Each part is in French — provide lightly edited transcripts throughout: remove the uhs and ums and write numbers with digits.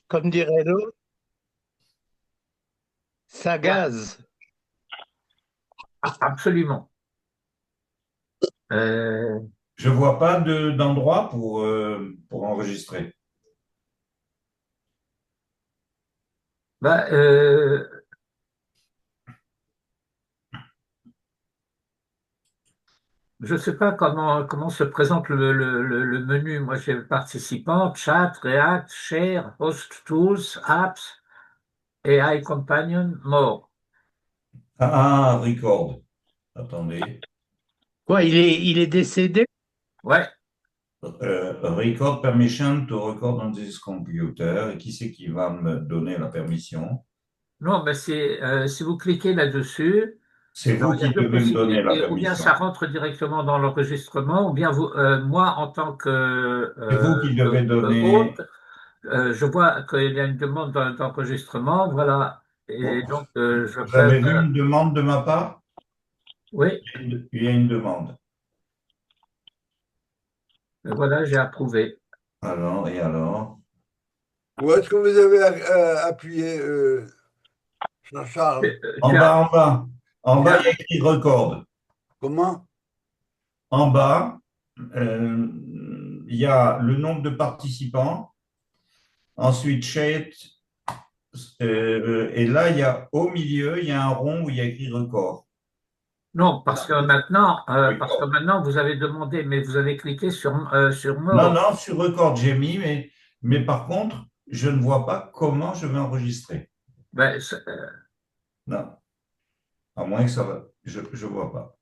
Comme dirait l'autre, ça Bien, gaz. absolument. Euh, Je vois pas d'endroit pour enregistrer. bah, je ne sais pas comment se présente le menu. Moi, j'ai participant, chat, React, Share, Host Tools, Apps, AI Companion, More. Ah, record. Attendez. Quoi, il est décédé? Ouais, Record permission to record on this computer. Et qui c'est qui va me donner la permission? non, mais si vous cliquez là-dessus, C'est alors vous il y a qui deux devez me donner la possibilités. Ou bien ça permission. rentre directement dans l'enregistrement, ou bien moi, en tant C'est vous qui devez que donner. hôte, je vois qu'il y a une demande d'enregistrement, voilà. Bon, Et donc, je vous presse, avez vu une demande de ma part? oui, Il y a une demande. voilà, j'ai approuvé. Alors, et alors? Où est-ce que vous avez appuyé, Jean-Charles? En Tu as, bas, en bas. En tu bas, as- il y a écrit record. Comment? En bas, il y a le nombre de participants. Ensuite, chat. Et là, il y a au milieu, il y a un rond où il y a écrit record. non, parce que Record. maintenant, vous avez demandé, mais vous avez cliqué sur Non, More. non, sur record, j'ai mis, mais par contre, je ne vois pas comment je vais enregistrer. Ben, Non, à moins que ça va. Je ne vois pas.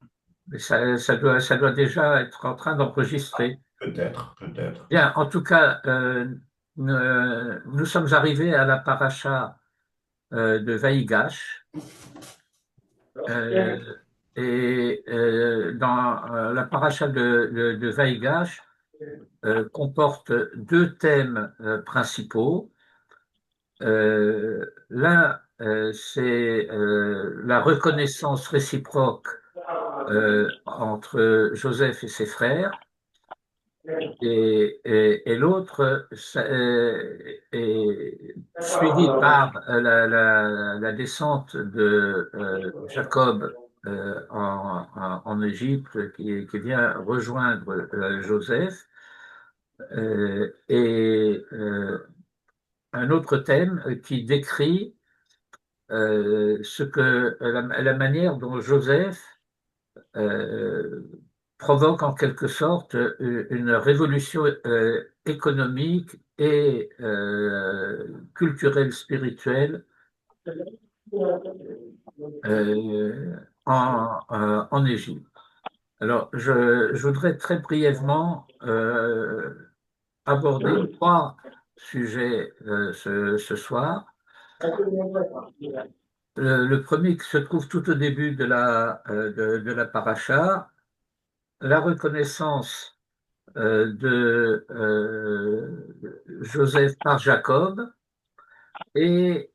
ça doit déjà être en train d'enregistrer. Peut-être, peut-être. Bien, en tout cas, nous sommes arrivés à la paracha de Vaïgash. Euh, dans la paracha de Vaïgash comporte deux thèmes principaux. L'un, c'est la reconnaissance réciproque entre Joseph et ses frères, et l'autre est suivi par la descente de Jacob en Égypte, qui vient rejoindre Joseph, et un autre thème qui décrit la manière dont Joseph euh, provoque en quelque sorte une révolution économique et culturelle, spirituelle en Égypte. Alors, je voudrais très brièvement aborder trois sujets ce soir. Le premier qui se trouve tout au début de la paracha, la reconnaissance de Joseph par Jacob, et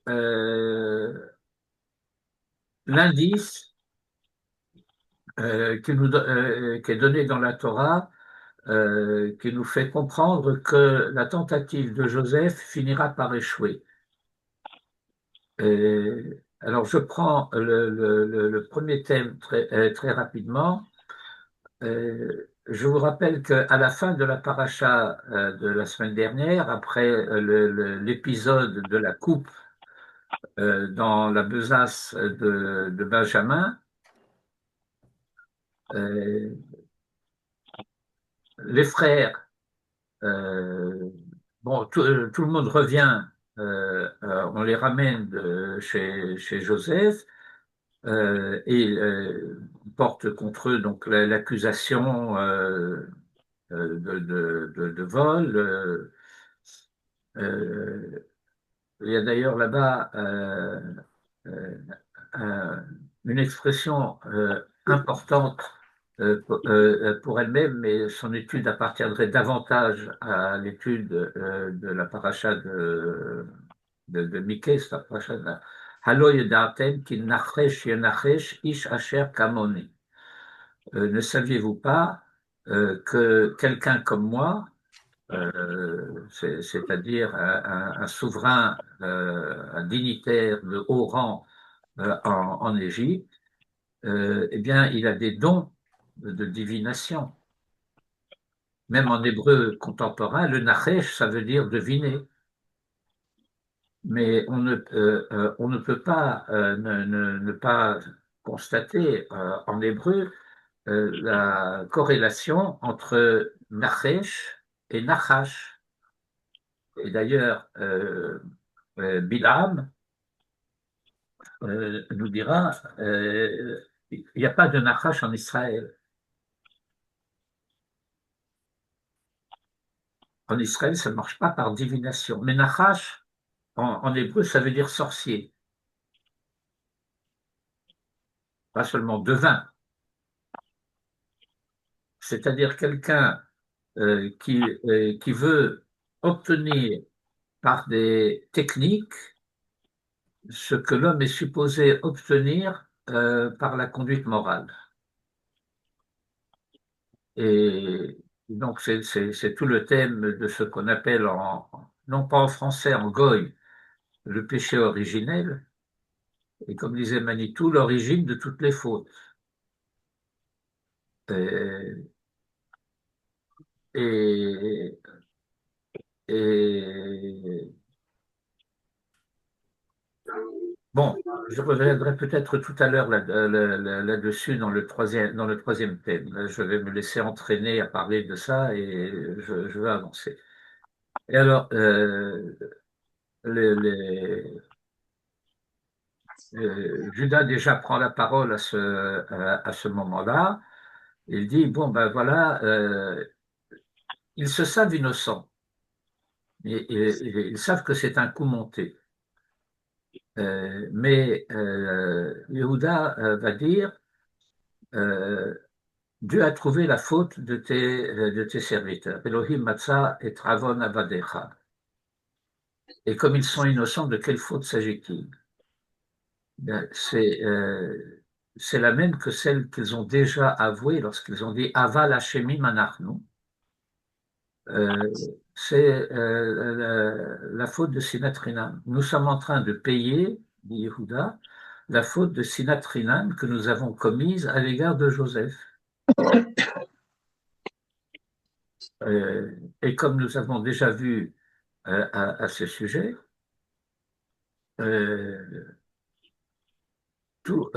l'indice qui est donné dans la Torah, qui nous fait comprendre que la tentative de Joseph finira par échouer. Alors je prends le premier thème très rapidement. Je vous rappelle qu'à la fin de la paracha de la semaine dernière, après l'épisode de la coupe dans la besace de Benjamin, euh, les frères, euh, bon, tout le monde revient, on les ramène chez Joseph, et porte contre eux donc l'accusation de vol. Euh, il y a d'ailleurs là-bas euh, un- une expression importante pour elle-même, mais son étude appartiendrait davantage à l'étude de la paracha de Mickey, c'est la paracha de Halo Yedartem ki nachesh yenachesh ish asher kamoni. Ne saviez-vous pas que quelqu'un comme moi c'est-à-dire un souverain, un dignitaire de haut rang en Égypte, eh bien, il a des dons de divination. Même en hébreu contemporain, le nachesh, ça veut dire deviner. Mais on ne peut pas ne pas constater en hébreu la corrélation entre nachesh et nachash. Et d'ailleurs, Bilam nous dira il n'y a pas de nachash en Israël. En Israël, ça ne marche pas par divination. Mais nachash, en hébreu, ça veut dire sorcier, pas seulement devin. C'est-à-dire quelqu'un qui veut obtenir par des techniques ce que l'homme est supposé obtenir par la conduite morale. Et donc, c'est tout le thème de ce qu'on appelle, non pas en français, en goy, le péché originel, et comme disait Manitou, l'origine de toutes les fautes. Et, et, et bon, je reviendrai peut-être tout à l'heure là-dessus dans le troisième thème. Là, je vais me laisser entraîner à parler de ça et je vais avancer. Et alors, les, les- Judas déjà prend la parole à ce moment-là. Il dit, bon, ben voilà, ils se savent innocents, ils savent que c'est un coup monté. Mais Yehuda va dire, euh, Dieu a trouvé la faute de tes serviteurs. Elohim Matzah et Travon Avadecha. Et comme ils sont innocents, de quelle faute s'agit-il? Ben, c'est la même que celle qu'ils ont déjà avouée lorsqu'ils ont dit Aval Hashemim Anachnu. Euh, c'est la faute de Sinat Rinam. Nous sommes en train de payer, dit Yehuda, la faute de Sinat Rinam que nous avons commise à l'égard de Joseph. Et comme nous avons déjà vu à ce sujet, euh, tout,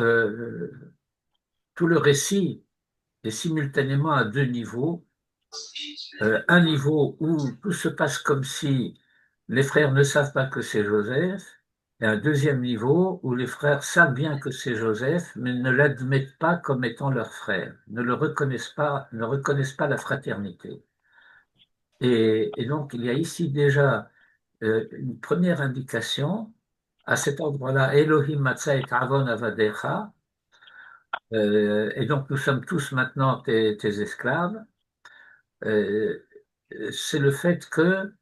tout le récit est simultanément à deux niveaux. Un niveau où tout se passe comme si les frères ne savent pas que c'est Joseph, et un deuxième niveau où les frères savent bien que c'est Joseph, mais ne l'admettent pas comme étant leur frère, ne le reconnaissent pas, ne reconnaissent pas la fraternité. Et donc, il y a ici déjà une première indication à cet endroit-là, Elohim Matzah et Avon Avadecha, et donc nous sommes tous maintenant tes esclaves. Euh, c'est le fait que,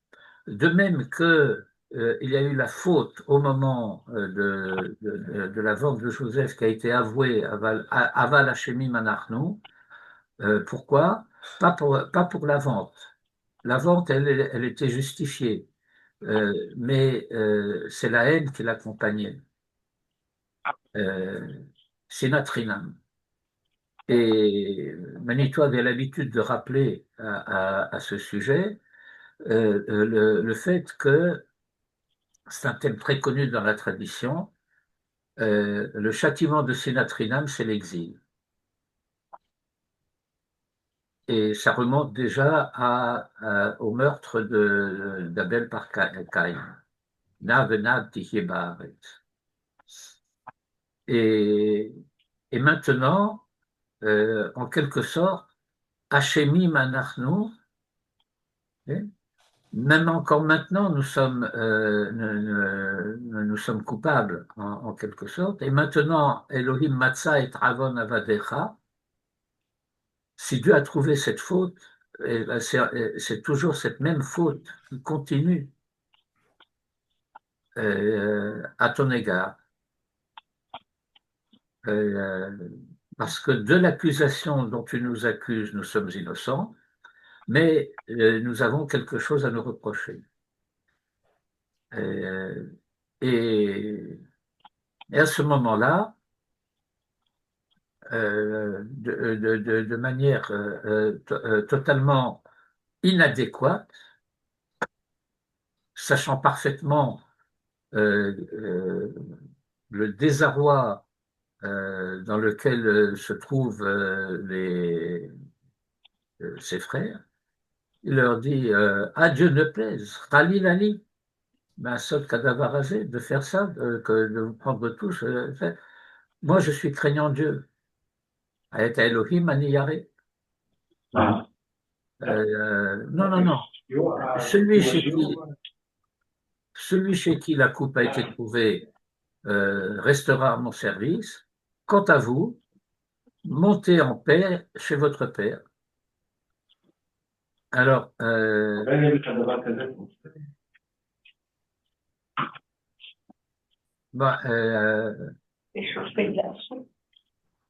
de même que il y a eu la faute au moment de la vente de Joseph qui a été avouée Aval Hashemim Anachnu, pourquoi? Pas pour la vente. La vente, elle était justifiée. Mais c'est la haine qui l'accompagnait. C'est notre inam. Et Manitois avait l'habitude de rappeler à ce sujet le fait que c'est un thème très connu dans la tradition. Le châtiment de Sénatrinam, c'est l'exil. Et ça remonte déjà au meurtre d'Abel par Caïn. Na venad tichye baaretz. Et, et maintenant, en quelque sorte, Hachemi Manachnu, même encore maintenant, nous sommes coupables, en quelque sorte. Et maintenant, Elohim Matzah et Travon Avadecha, si Dieu a trouvé cette faute, eh ben, c'est toujours cette même faute qui continue à ton égard. Euh, Parce que de l'accusation dont tu nous accuses, nous sommes innocents. mais nous avons quelque chose à nous reprocher. Euh, et, et à ce moment-là, de manière totalement inadéquate, sachant parfaitement euh, le désarroi dans lequel se trouvent ses frères, il leur dit à Dieu ne plaise, Rali Lali, ben, Sot Kadavarazé, de faire ça, de vous prendre tous. Moi, je suis craignant Dieu. Ayet Elohim Aniyare. Non, non, non. Celui chez qui, celui chez qui la coupe a été trouvée restera à mon service. Quant à vous, montez en paix chez votre père. Alors, bah,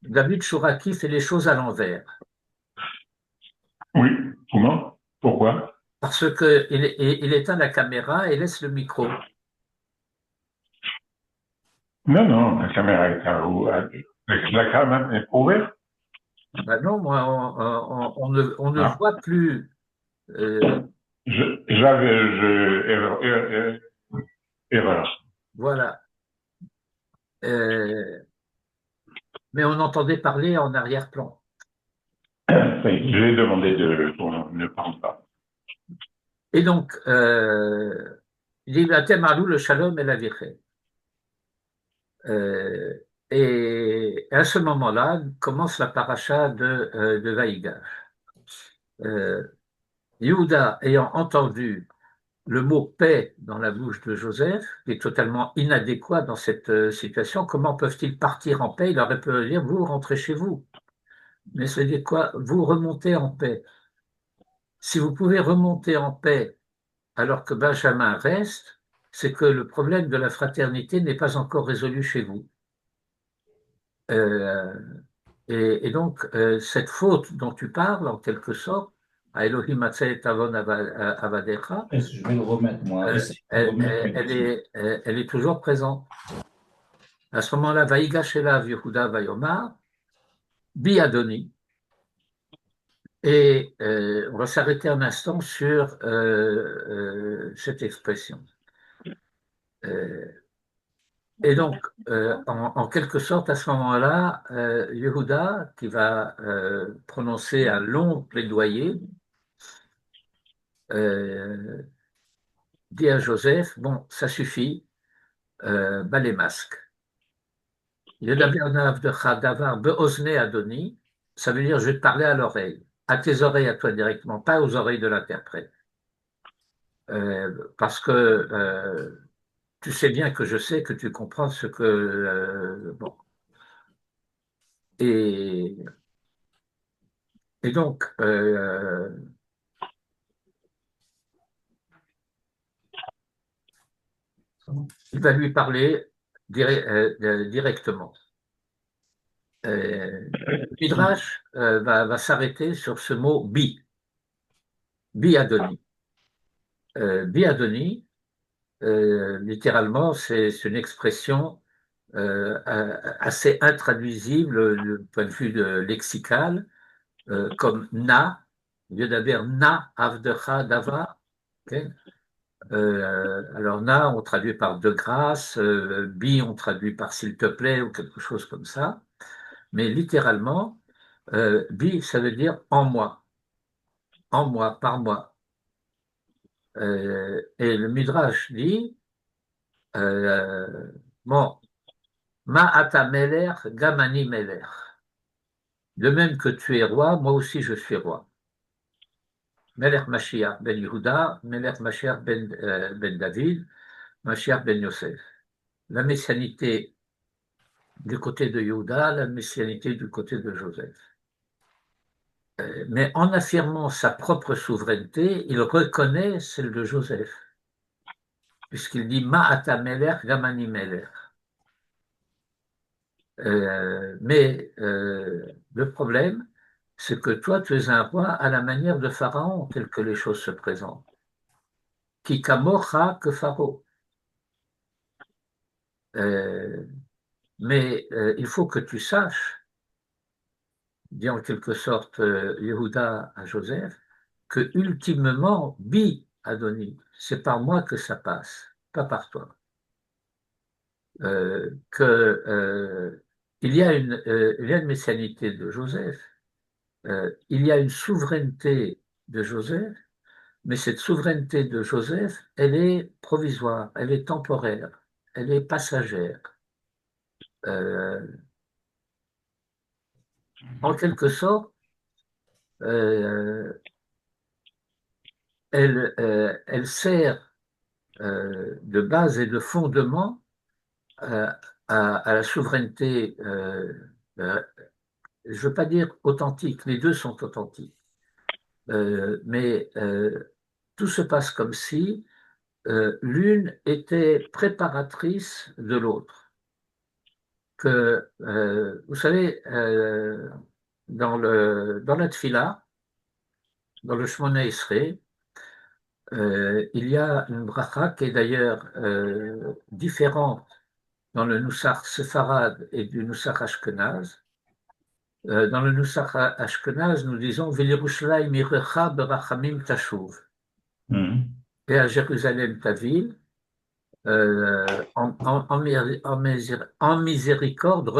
David Chouraki fait les choses à l'envers. Oui, comment? Pourquoi? Parce qu'il éteint la caméra et laisse le micro. Non, non, la caméra est la caméra est ouverte. Ben non, moi, on ne Ah. voit plus. Erreur. Voilà. Mais on entendait parler en arrière-plan. Oui, j'ai demandé qu'on ne parle pas. Et donc, il dit Atem alou le shalom et la virée. Et à ce moment-là, commence la paracha de Vaïgash. Yehuda, ayant entendu le mot paix dans la bouche de Joseph, qui est totalement inadéquat dans cette situation, comment peuvent-ils partir en paix? Il aurait pu dire, vous rentrez chez vous. Mais c'est dit quoi? Vous remontez en paix. Si vous pouvez remonter en paix alors que Benjamin reste, c'est que le problème de la fraternité n'est pas encore résolu chez vous. Euh, et donc, cette faute dont tu parles, en quelque sorte, à Elohim Atzeh Tavon Avadecha, Je vais le remettre, moi. elle est toujours présente. À ce moment-là, Vaïgash Elav Yehuda Vayomar, Bi Adoni. Et on va s'arrêter un instant sur cette expression. Et donc, en quelque sorte, à ce moment-là, Yehuda, qui va prononcer un long plaidoyer, dit à Joseph, bon, ça suffit, bas les masques. Yedabernav de Chadavar be'ozne Adoni, ça veut dire je vais te parler à l'oreille, à tes oreilles à toi directement, pas aux oreilles de l'interprète. Parce que tu sais bien que je sais que tu comprends ce que... bon. Et, et donc, il va lui parler directement. Midrash va s'arrêter sur ce mot bi, bi-adoni. Bi-adoni, littéralement, c'est une expression assez intraduisible du point de vue lexical, comme na, au lieu d'avoir na avdecha dava. Okay. Alors na, on traduit par de grâce, bi, on traduit par s'il te plaît ou quelque chose comme ça. Mais littéralement, bi, ça veut dire en moi, par moi. Et le Midrash dit, bon, ma ata meler, gamani meler. De même que tu es roi, moi aussi je suis roi. Melech Mashiach ben Yehuda, Melech Mashiach ben David, Mashiach ben Yosef. La messianité du côté de Yehuda, la messianité du côté de Joseph. Mais en affirmant sa propre souveraineté, il reconnaît celle de Joseph, puisqu'il dit Ma'ata Melech, Gamani Melech. Mais le problème, c'est que toi, tu es un roi à la manière de Pharaon, tel que les choses se présentent. Qui kamocha que Pharaon. Euh, mais il faut que tu saches, dit en quelque sorte Yehuda à Joseph, que ultimement, bi Adoni, c'est par moi que ça passe, pas par toi. Que il y a une messianité de Joseph, il y a une souveraineté de Joseph, mais cette souveraineté de Joseph, elle est provisoire, elle est temporaire, elle est passagère. Euh, En quelque sorte, euh, elle sert de base et de fondement euh, à la souveraineté, je ne veux pas dire authentique, les deux sont authentiques, mais tout se passe comme si l'une était préparatrice de l'autre. Que, vous savez, dans la Tfila, dans le Shmona Esrei, il y a une bracha qui est d'ailleurs différente dans le Nusach séfarade et du Nusach ashkenaz. Dans le Nusach ashkenaz, nous disons V'Yerushalayim irecha berachamim tashuv. Et à Jérusalem, ta ville, en miséricorde,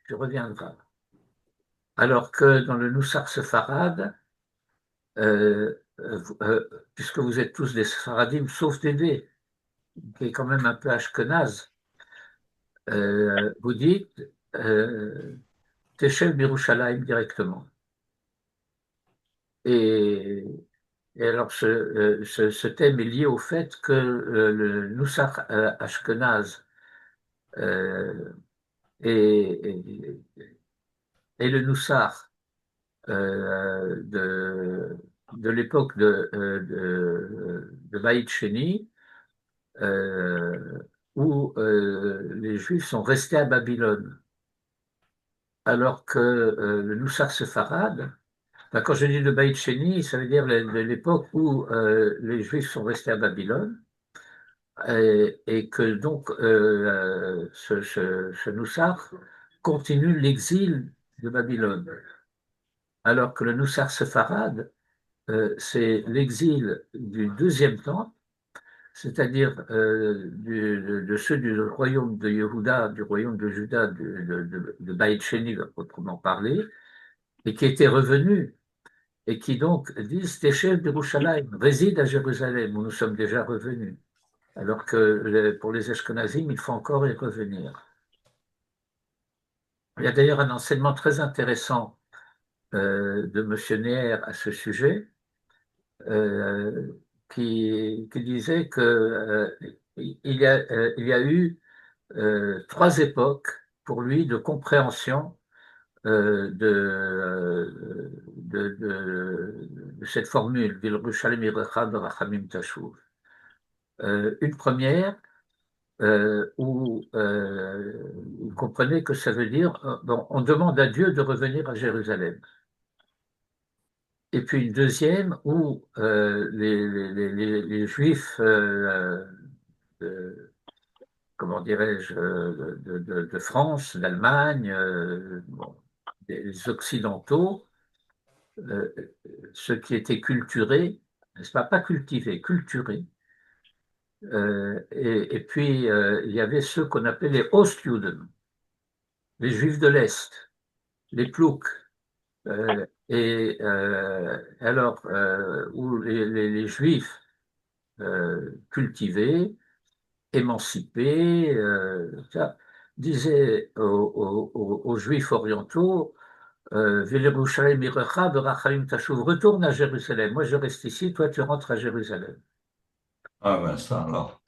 tu reviendras. Alors que dans le Nusach séfarade, puisque vous êtes tous des séfaradim, sauf Dédé, qui est quand même un peu ashkenaz, vous dites Téchel Birushalayim directement. Et, et alors ce thème est lié au fait que le Nusach ashkenaz et le Nusach de l'époque de Baït Sheni, où les Juifs sont restés à Babylone, alors que le Nusach séfarade, quand je dis le Baït Sheni, ça veut dire l'époque où les Juifs sont restés à Babylone, et que donc ce Nusach continue l'exil de Babylone, alors que le Nusach séfarade, c'est l'exil du deuxième temple, c'est-à-dire de ceux du royaume de Yehuda, du royaume de Juda, de Baït Sheni, autrement parlé, et qui étaient revenus, et qui donc disent Téchel d'Yerushalayim, réside à Jérusalem, où nous sommes déjà revenus. Alors que pour les Ashkenazim, il faut encore y revenir. Il y a d'ailleurs un enseignement très intéressant de M. Neher à ce sujet, qui disait que il y a eu 3 époques pour lui de compréhension de cette formule, Vilrushalem Irecha Berachamim Tashuv. Une première où il comprenait que ça veut dire bon, on demande à Dieu de revenir à Jérusalem. Et puis une deuxième où les Juifs comment dirais-je, de France, d'Allemagne, bon, des Occidentaux, euh, ceux qui étaient culturés, n'est-ce pas cultivés, culturés. Et puis, il y avait ceux qu'on appelait les Ostjuden, les Juifs de l'Est, les Ploucs. Alors, où les Juifs cultivés, émancipés, disaient aux Juifs orientaux, retourne à Jérusalem. Moi, je reste ici, toi, tu rentres à Jérusalem. Ah ben ça alors.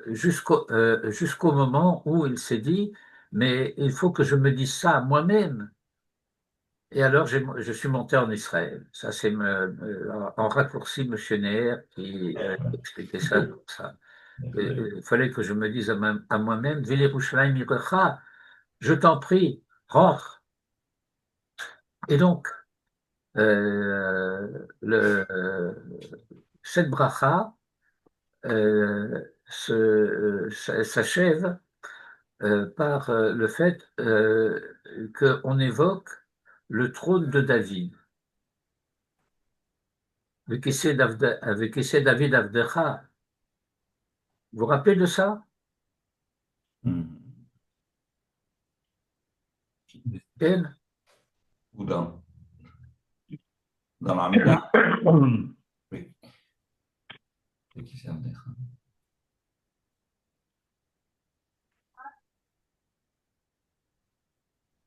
Jusqu'au moment où il s'est dit, mais il faut que je me dise ça à moi-même. Et alors, je suis monté en Israël. Ça, c'est en raccourci M. Neher qui expliquait ça comme ça. Il fallait que je me dise à moi-même, Vilirushalayim Irecha, je t'en prie, rentre. Et donc, cette bracha s'achève par le fait qu'on évoque le trône de David. Avec Essai David Avdecha. Vous vous rappelez de ça? Ken? Ou dans la Mida. Oui. C'est qui c'est Avdecha?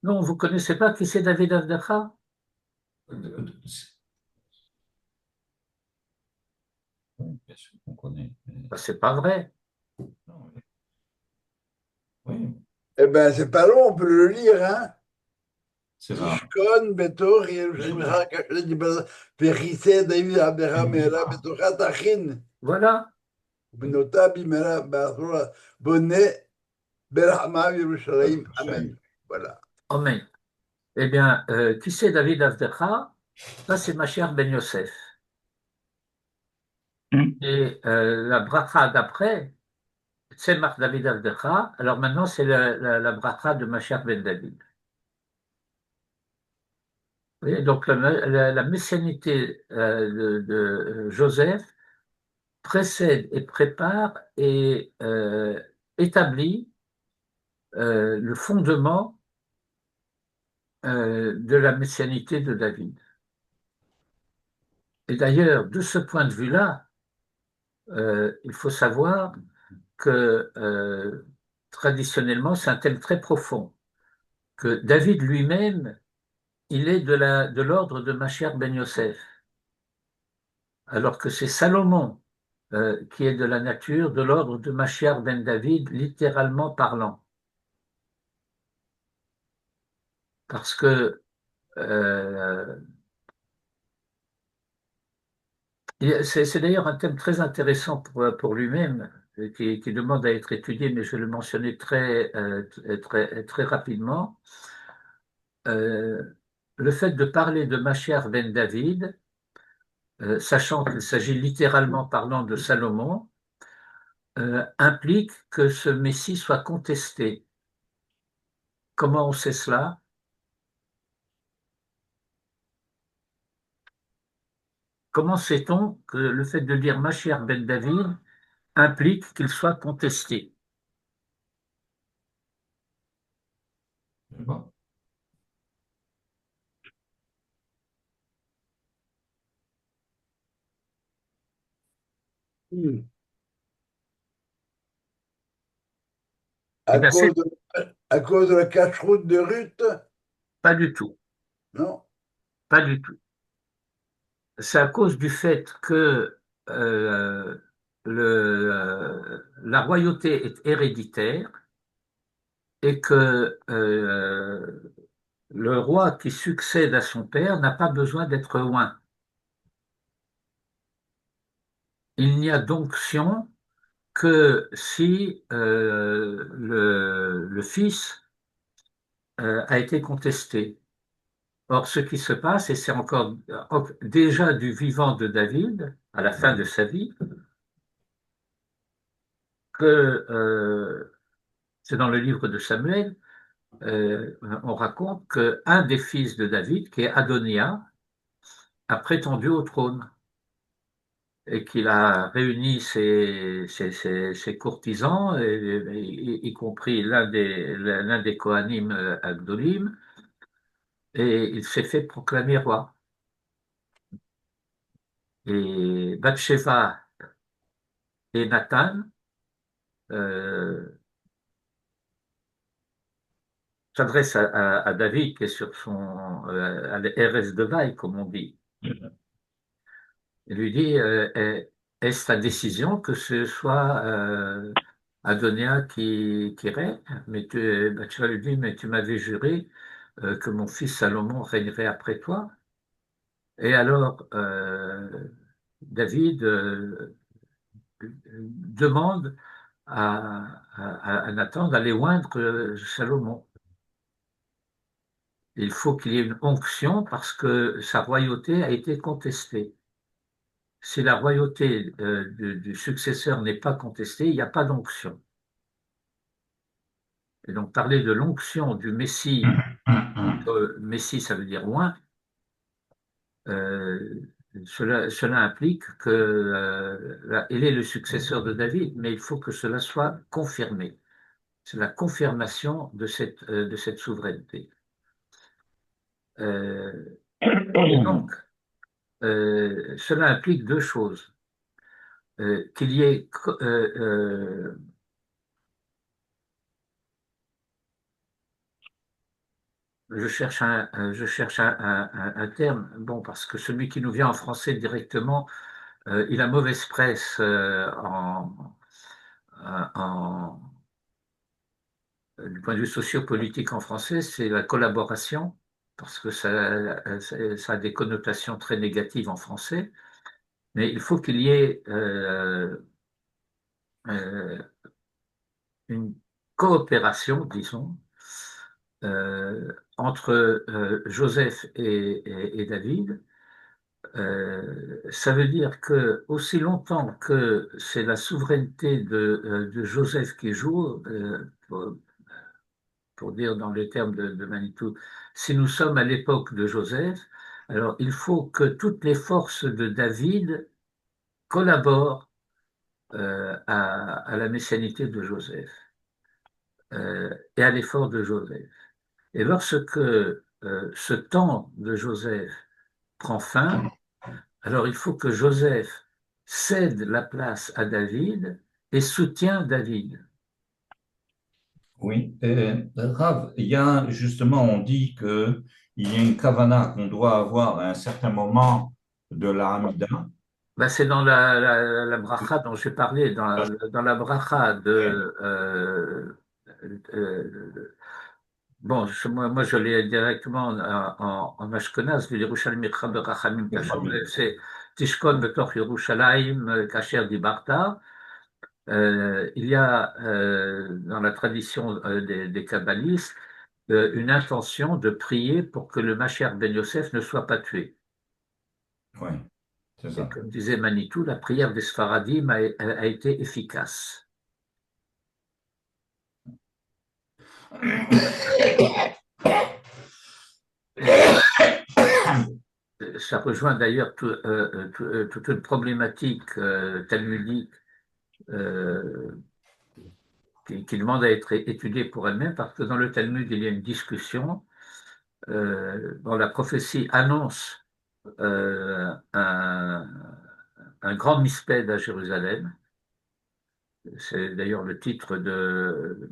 Non, vous ne connaissez pas qui c'est David Avdecha? Oui, bien sûr qu'on connaît. Ben, c'est pas vrai. Non, oui, Eh bien, c'est pas long, on peut le lire, hein. c'est là. תשכון בתוך ירושלים כאשר דיבר וכיסא דוד עבדך מהרה בתוכה תכין Voilà. ובנותה במהרה באסורה בונה ברחמיו ירושלים אמן. Voilà. Amen. Eh bien, qui c'est David Avdecha? Ça, c'est ma chère Ben Yosef. Et la bracha d'après, c'est Marc David Avdecha. Alors maintenant, c'est la bracha de ma chère Ben David. Vous voyez, donc la messianité de Joseph précède et prépare et établit le fondement de la messianité de David. Et d'ailleurs, de ce point de vue-là, il faut savoir que traditionnellement, c'est un thème très profond, que David lui-même, il est de l'ordre de Mashiach ben Yosef, alors que c'est Salomon qui est de la nature de l'ordre de Mashiach ben David, littéralement parlant. Parce que c'est d'ailleurs un thème très intéressant pour lui-même, qui demande à être étudié, mais je vais le mentionner très rapidement. Le fait de parler de Mashiach ben David, sachant qu'il s'agit littéralement parlant de Salomon, implique que ce Messie soit contesté. Comment on sait cela? Comment sait-on que le fait de dire Mashiach ben David implique qu'il soit contesté? Bon. À Eh bien, cause à cause de la cache-route de Ruth? pas du tout. Non. Pas du tout. C'est à cause du fait que la royauté est héréditaire et que le roi qui succède à son père n'a pas besoin d'être oint. Il n'y a d'onction que si le fils a été contesté. Or, ce qui se passe, et c'est encore déjà du vivant de David, à la fin de sa vie, que c'est dans le livre de Samuel, on raconte qu'un des fils de David, qui est Adonia, a prétendu au trône et qu'il a réuni ses courtisans, y compris l'un des Kohanim Agdolim, et il s'est fait proclamer roi. Et Bathsheba et Nathan s'adressent à David, qui est sur à l'Erez de Vaille, comme on dit. Il lui dit, est-ce ta décision que ce soit Adonia qui règne? Mais Bathsheba lui dit, mais tu m'avais juré que mon fils Salomon régnerait après toi. Et alors, David demande à Nathan d'aller oindre Salomon. il faut qu'il y ait une onction parce que sa royauté a été contestée. Si la royauté du successeur n'est pas contestée, il n'y a pas d'onction. Et donc parler de l'onction du Messie, Messie ça veut dire loin, cela implique que il est le successeur de David, mais il faut que cela soit confirmé. C'est la confirmation de cette souveraineté. Et donc, cela implique deux choses. Qu'il y ait je cherche un terme, bon, parce que celui qui nous vient en français directement, il a mauvaise presse en, du point de vue sociopolitique en français, c'est la collaboration, parce que ça a des connotations très négatives en français, mais il faut qu'il y ait euh, une coopération, disons, entre Joseph et David. Ça veut dire que aussi longtemps que c'est la souveraineté de Joseph qui joue, pour dire dans les termes de Manitou, si nous sommes à l'époque de Joseph, alors il faut que toutes les forces de David collaborent à la messianité de Joseph et à l'effort de Joseph. Et lorsque ce temps de Joseph prend fin, alors il faut que Joseph cède la place à David et soutient David. Oui, Rav, il y a justement, on dit que il y a une kavana qu'on doit avoir à un certain moment de la Hamida. Ben, c'est dans la bracha dont j'ai parlé, dans la bracha bon, moi je l'ai directement en Ashkenaz, Yerushalayim Yichra Berachamim Kasher, c'est Tishkon Betoch Yerushalayim Kasher Dibarta. Il y a dans la tradition des kabbalistes une intention de prier pour que le Mashiach ben Yosef ne soit pas tué. Oui, c'est Et ça. comme disait Manitou, la prière des Sfaradim a été efficace. Ça rejoint d'ailleurs toute une problématique talmudique qui demande à être étudiée pour elle-même, parce que dans le Talmud, il y a une discussion dont la prophétie annonce un grand mispède à Jérusalem. C'est d'ailleurs le titre de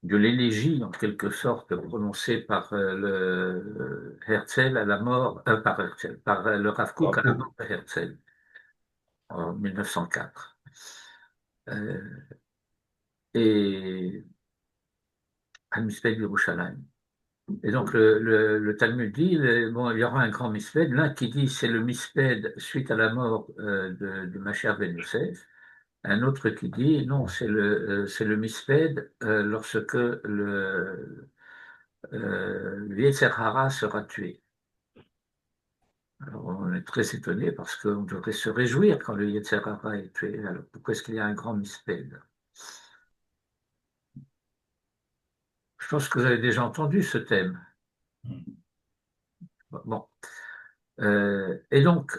de l'élégie, en quelque sorte, prononcée par le Herzl à la mort, par Herzl, par le Rav Kook à la mort de Herzl en 1904. Et à Misped Yerushalayim. Et donc le Talmud dit, bon, il y aura un grand Misped, l'un qui dit c'est le Misped suite à la mort de Mashiach ben Yosef, un autre qui dit non, c'est le Misped lorsque le Yetzer Hara sera tué. Alors on est très étonné parce qu'on devrait se réjouir quand le Yetzer Hara est tué. Alors pourquoi est-ce qu'il y a un grand Misped? Je pense que vous avez déjà entendu ce thème. Bon. Et donc,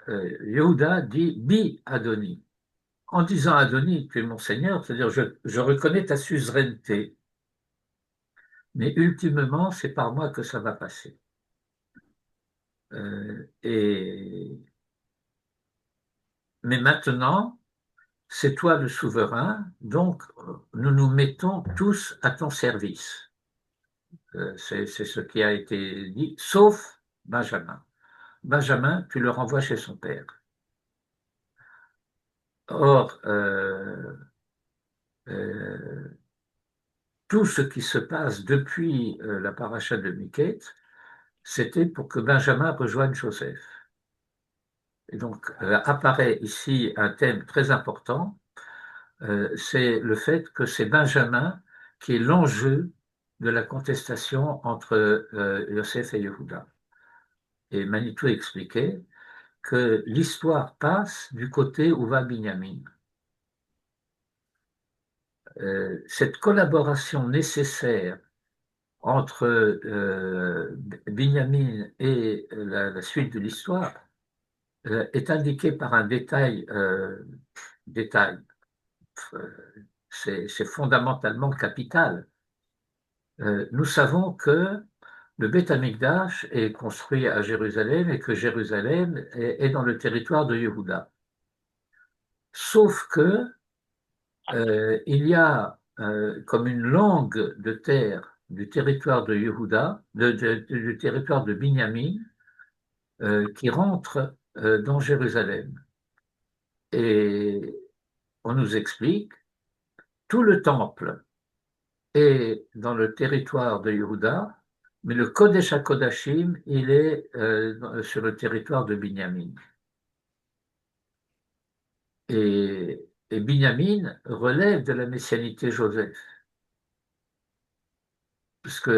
Yehuda dit Bi Adoni. En disant Adoni, tu es mon Seigneur, c'est-à-dire je reconnais ta suzeraineté, mais ultimement, c'est par moi que ça va passer. Et mais maintenant, c'est toi le souverain, donc nous nous mettons tous à ton service. C'est ce qui a été dit, sauf Benjamin. Benjamin, tu le renvoies chez son père. Or, tout ce qui se passe depuis la paracha de Miquette, c'était pour que Benjamin rejoigne Joseph. Et donc apparaît ici un thème très important, c'est le fait que c'est Benjamin qui est l'enjeu de la contestation entre Yosef et Yehuda. Et Manitou expliquait que l'histoire passe du côté où va Binyamin. Cette collaboration nécessaire entre Binyamin et la suite de l'histoire est indiquée par un détail, c'est fondamentalement capital. Nous savons que le Beth Amikdash est construit à Jérusalem et que Jérusalem est dans le territoire de Yehuda. Sauf que il y a comme une langue de terre du territoire de Yehuda, du territoire de Binyamin, qui rentre dans Jérusalem. Et on nous explique, tout le temple est dans le territoire de Yehuda, mais le Kodesh HaKodashim, il est sur le territoire de Binyamin. Et Binyamin relève de la messianité Joseph, puisque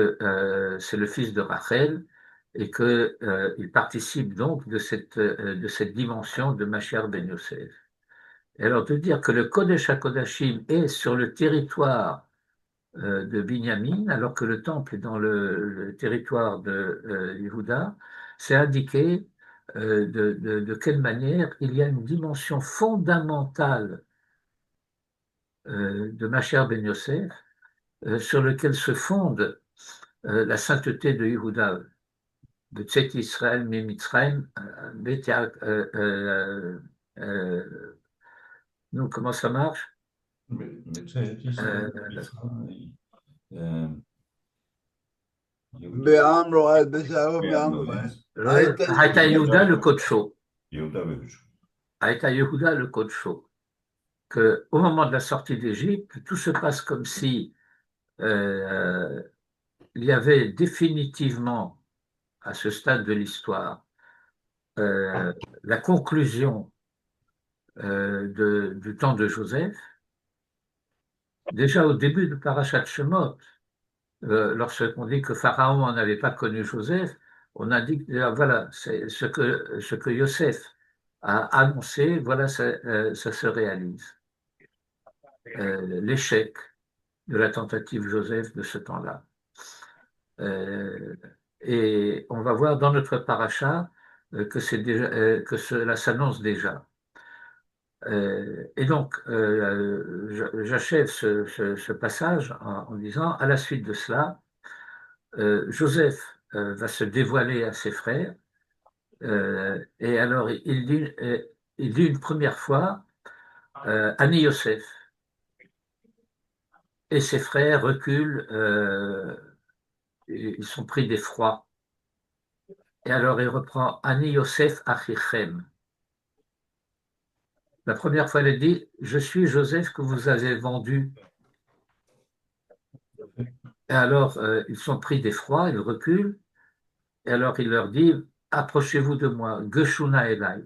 c'est le fils de Rachel, et qu'il participe donc de cette dimension de Mashiach ben Yosef. Et alors de dire que le Kodesh HaKodashim est sur le territoire de Binyamin, alors que le temple est dans le territoire de Yehuda, c'est indiquer de quelle manière il y a une dimension fondamentale de Mashiach ben Yosef, sur lequel se fonde la sainteté de Yehuda, de Tzet Israël, Mitzrayim, nous, comment ça marche? בעם רועד, בשערו בעם רועד. Haïta Yehuda le Kodsho. Yehuda Vegush. Haïta Yehuda le Kodsho. Que au moment de la sortie d'Égypte, tout se passe comme si il y avait définitivement, à ce stade de l'histoire, la conclusion du temps de Joseph. Déjà au début de Parashat Shemot, lorsqu'on dit que Pharaon n'avait pas connu Joseph, on a dit que voilà, c'est ce que Yosef a annoncé, voilà, ça se réalise. L'échec de la tentative Joseph de ce temps-là. Et on va voir dans notre paracha que cela s'annonce déjà. Et donc, j'achève ce passage en disant, à la suite de cela, Joseph va se dévoiler à ses frères, et alors il dit une première fois, Ani Yosef, et ses frères reculent, ils sont pris d'effroi. Et alors il reprend Ani Yosef Achichem. La première fois, il dit, je suis Joseph que vous avez vendu. Et alors, ils sont pris d'effroi, ils reculent, et alors il leur dit, approchez-vous de moi, Geshuna Elai.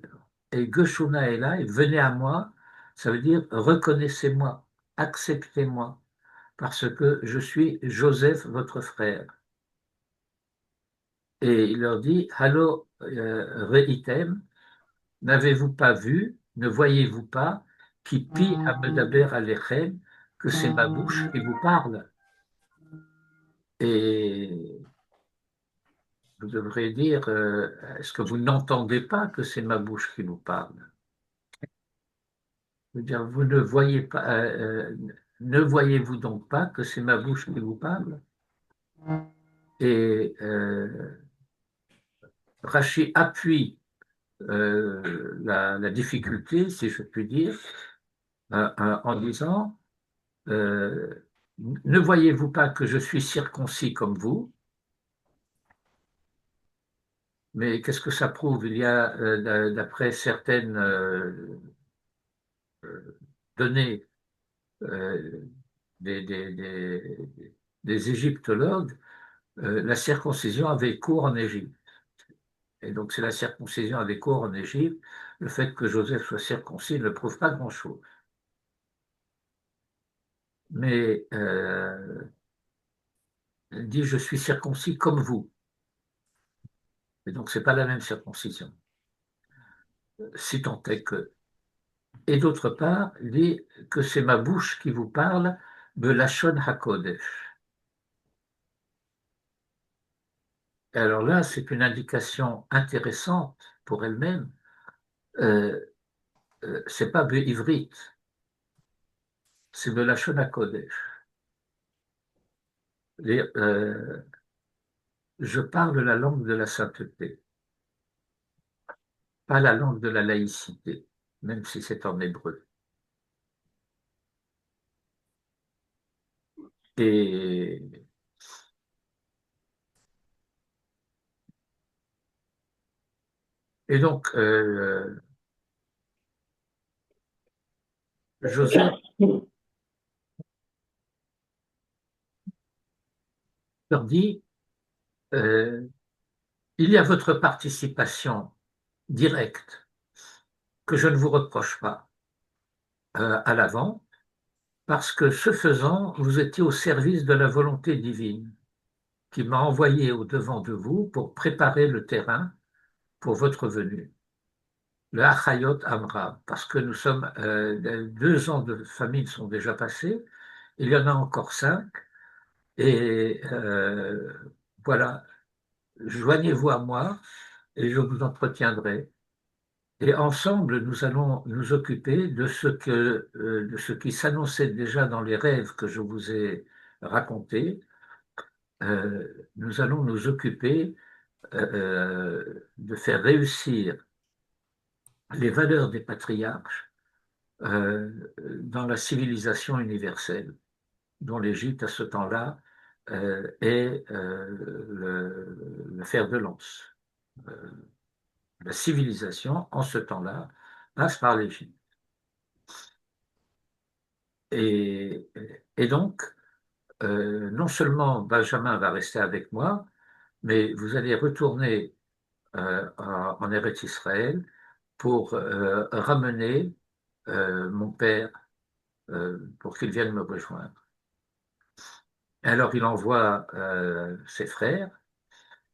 Et Geshuna Elai, venez à moi, ça veut dire reconnaissez-moi, acceptez-moi, parce que je suis Joseph, votre frère. Et il leur dit, Hallo reitem, n'avez-vous pas vu, ne voyez-vous pas, qui pi amedaber alechem, que c'est ma bouche qui vous parle. Et vous devrez dire, est-ce que vous n'entendez pas que c'est ma bouche qui vous parle? Je veux dire, vous ne voyez pas, ne voyez-vous donc pas que c'est ma bouche qui vous parle? Et Rachi appuie la difficulté, si je puis dire, en disant, ne voyez-vous pas que je suis circoncis comme vous? Mais qu'est-ce que ça prouve? Il y a, d'après certaines données des égyptologues, la circoncision avait cours en Égypte. Et donc, c'est la circoncision à des cours en Égypte. Le fait que Joseph soit circoncis ne prouve pas grand-chose. Mais il dit, je suis circoncis comme vous. Et donc, c'est pas la même circoncision. Si tant est que. Et d'autre part, il dit que c'est ma bouche qui vous parle de Lachon HaKodesh. Et alors là, c'est une indication intéressante pour elle-même. Euh, c'est pas Ivrit, c'est de Lachon HaKodesh. Je parle la langue de la sainteté, pas la langue de la laïcité, même si c'est en hébreu. Et, et donc, Joseph leur dit, il y a votre participation directe que je ne vous reproche pas à l'avant, parce que ce faisant, vous étiez au service de la volonté divine qui m'a envoyé au-devant de vous pour préparer le terrain pour votre venue. Le Achayot Amra, parce que nous sommes, 2 ans de famine sont déjà passés, il y en a encore 5, et voilà, joignez-vous à moi et je vous entretiendrai. Et ensemble, nous allons nous occuper de ce qui s'annonçait déjà dans les rêves que je vous ai racontés. Nous allons nous occuper de faire réussir les valeurs des patriarches dans la civilisation universelle, dont l'Égypte à ce temps-là est le fer de lance. La civilisation, en ce temps-là, passe par l'Égypte. Et, et donc, non seulement Benjamin va rester avec moi, mais vous allez retourner en Eretz Israël pour ramener mon père pour qu'il vienne me rejoindre. Alors il envoie ses frères.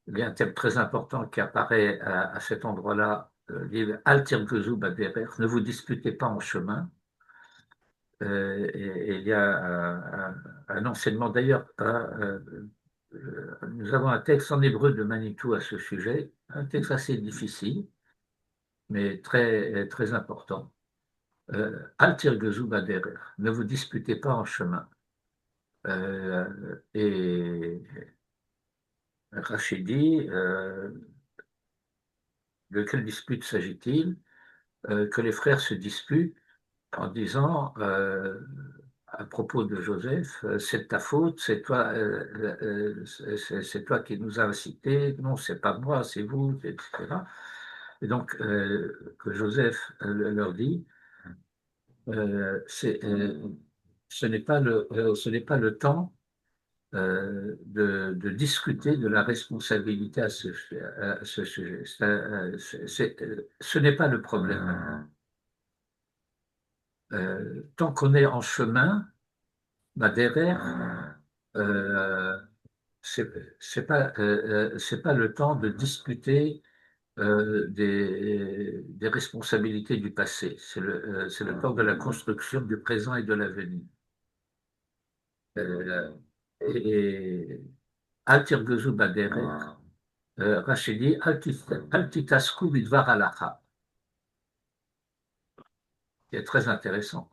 Il y a un thème très important qui apparaît à cet endroit-là. Al tirguzu baderer, ne vous disputez pas en chemin. Et il y a un enseignement d'ailleurs. Nous avons un texte en hébreu de Manitou à ce sujet, un texte assez difficile, mais très, très important. Al tirguzu baderer, ne vous disputez pas en chemin. Et Rachidi, de quelle dispute s'agit-il? Que les frères se disputent en disant à propos de Joseph, c'est de ta faute, c'est toi qui nous as incités, non, c'est pas moi, c'est vous, etc. Et donc, que Joseph leur dit, ce n'est pas le temps de discuter de la responsabilité à ce sujet. Ce n'est pas le problème. Tant qu'on est en chemin, bah derrière, c'est pas le temps de discuter des responsabilités du passé. C'est le temps de la construction du présent et de l'avenir. Et Al tirguzu baderer, Rachidi, Al titasku bidvar halacha, qui est très intéressant.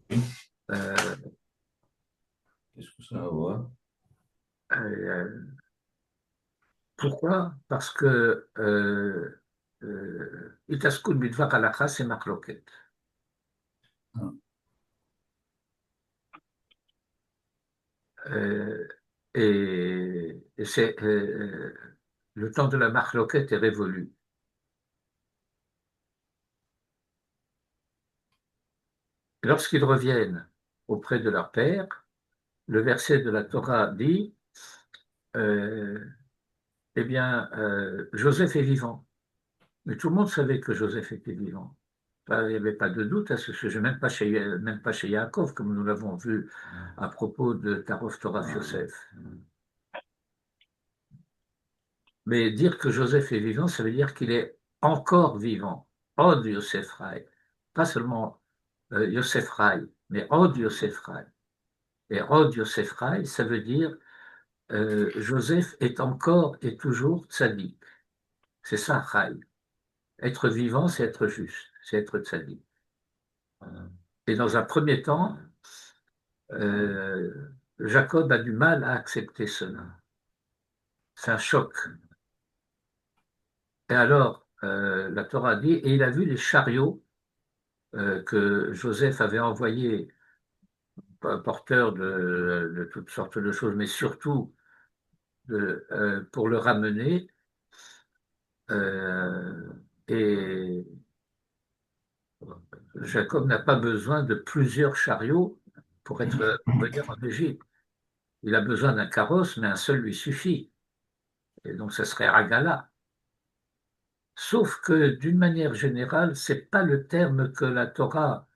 Qu'est-ce que ça a à voir? Pourquoi? Parce que Itaskun bidvar halacha, c'est marloquet. Ah. Et c'est le temps de la marloquette est révolu. Lorsqu'ils reviennent auprès de leur père, le verset de la Torah dit Eh bien, Joseph est vivant. Mais tout le monde savait que Joseph était vivant. Il n'y avait pas de doute à ce sujet, même pas chez Yaakov, comme nous l'avons vu à propos de Tarov Torah Yosef. Mais dire que Joseph est vivant, ça veut dire qu'il est encore vivant. Od Yosef Rai. Pas seulement Yosef Rai, mais Od Yosef Rai. Et Od Yosef Rai, ça veut dire Joseph est encore et toujours tzaddik. C'est ça, Rai. Être vivant, c'est être juste, c'est être tzaddik. Et dans un premier temps, Jacob a du mal à accepter cela. C'est un choc. Et alors, la Torah dit, et il a vu les chariots que Joseph avait envoyés porteurs de toutes sortes de choses, mais surtout pour le ramener. Et Jacob n'a pas besoin de plusieurs chariots pour venir en Égypte. Il a besoin d'un carrosse, mais un seul lui suffit. Et donc, ce serait Agala. Sauf que, d'une manière générale, ce n'est pas le terme que la Torah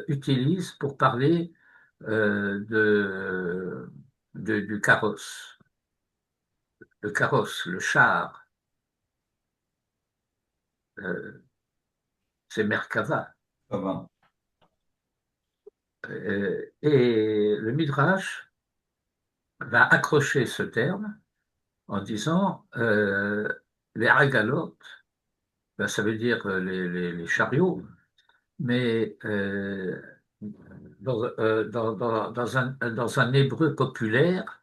utilise pour parler du carrosse. Le carrosse, le char, c'est Merkava. Ça va. Et le Midrash va accrocher ce terme en disant les agalot, ben, ça veut dire les chariots, mais dans un hébreu populaire,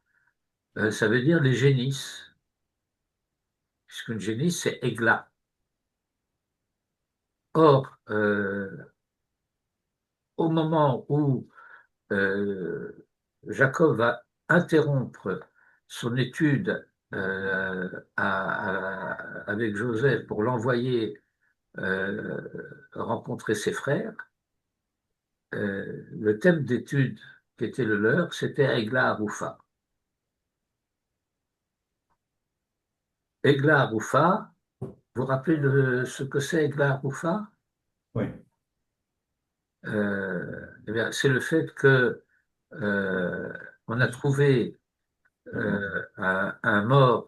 ça veut dire les génisses, puisqu'une génisse, c'est Égla. Or, au moment où Jacob va interrompre son étude avec Joseph pour l'envoyer rencontrer ses frères, le thème d'étude qui était le leur, c'était Egla Arufa. Egla Arufa, vous vous rappelez de ce que c'est Egla Arufa? Oui. Eh bien, c'est le fait que on a trouvé un mort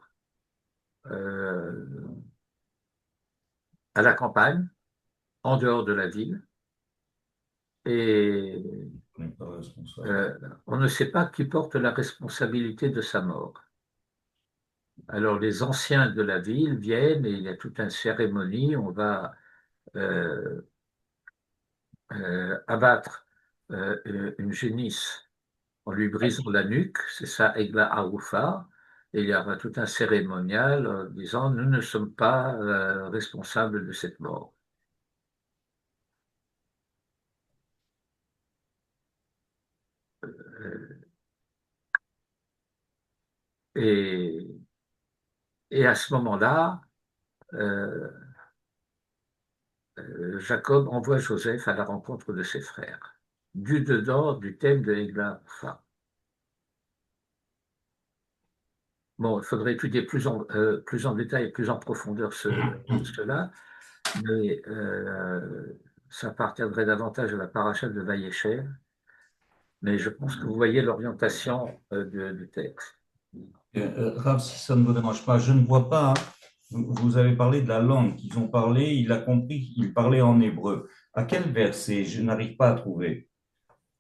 à la campagne, en dehors de la ville, et On n'est pas responsable. on ne sait pas qui porte la responsabilité de sa mort. Alors les anciens de la ville viennent et il y a toute une cérémonie, on va abattre une génisse en lui brisant la nuque, c'est ça, Egla Arufa, et il y aura tout un cérémonial en disant nous ne sommes pas responsables de cette mort. Et, et à ce moment-là, Jacob envoie Joseph à la rencontre de ses frères, du dedans du thème de Egla Arufa. Bon, il faudrait étudier plus en détail, plus en profondeur cela, mais ça appartiendrait davantage à la paracha de Vaïecher, mais je pense que vous voyez l'orientation du texte. Rav, si ça ne vous dérange pas, je ne vois pas. Vous avez parlé de la langue qu'ils ont parlé, il a compris qu'il parlait en hébreu. À quel verset? Je n'arrive pas à trouver.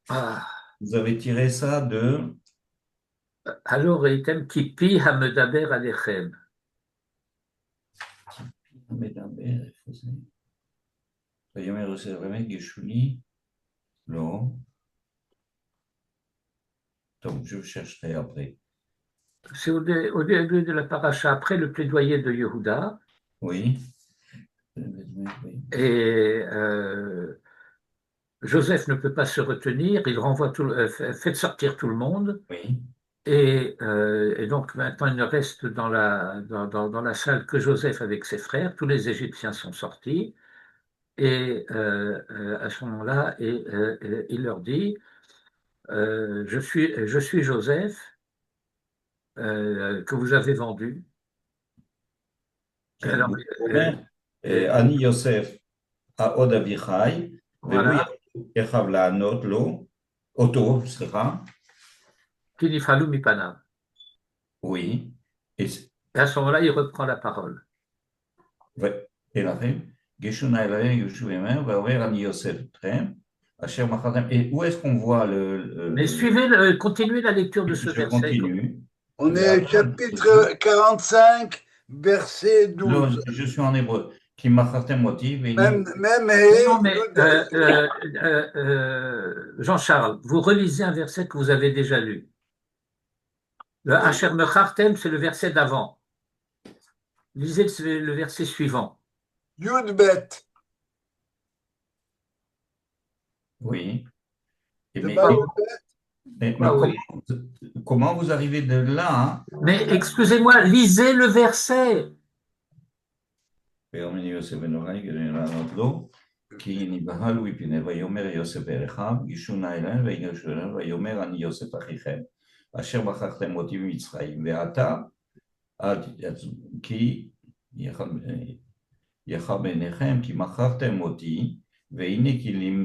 Ah, Vous avez tiré ça de. alors, item ki pi hamedaber alechem. Non. Donc, je chercherai après. C'est au début de la paracha, après le plaidoyer de Yehuda, Oui. et Joseph ne peut pas se retenir, il renvoie fait sortir tout le monde, Oui. et donc maintenant il ne reste dans la salle que Joseph avec ses frères, tous les Égyptiens sont sortis, et à ce moment-là, il leur dit, je suis Joseph que vous avez vendu, Alors, אני יוסף עוד אביחי, והוא voilà, יחב לענות לו, אותו, סליחה, qui nifalou mi panav. oui, et Et à ce moment-là, il reprend la parole. לכם, גישו נא אליהם, יושו עמהם, ואומר אני יוסף אתכם, אשר מכרתם, et où est-ce qu'on voit Mais continuez la lecture de ce je verset. continue. On est au chapitre 45, verset 12. Non, je suis en hébreu. Qui m'achartem oti, Même Non, mais Jean-Charles, vous relisez un verset que vous avez déjà lu. Le Asher Mechartem, c'est le verset d'avant. Lisez le verset suivant. Yud Bet. oui. Et C'est mais, pas mais Ah oui. comment vous arrivez de là, hein? Mais excusez-moi, lisez le verset. ויאמר יוסף בן אורי כדי לענות לו, כי נבהלו מפני ויאמר יוסף אל אחיו, גישו נא אליהם ויגשו אליהם, ויאמר אני יוסף אחיכם, אשר מכרתם אותי ממצרים, ועתה כי יחר בעיניכם, כי מכרתם אותי, והנה כי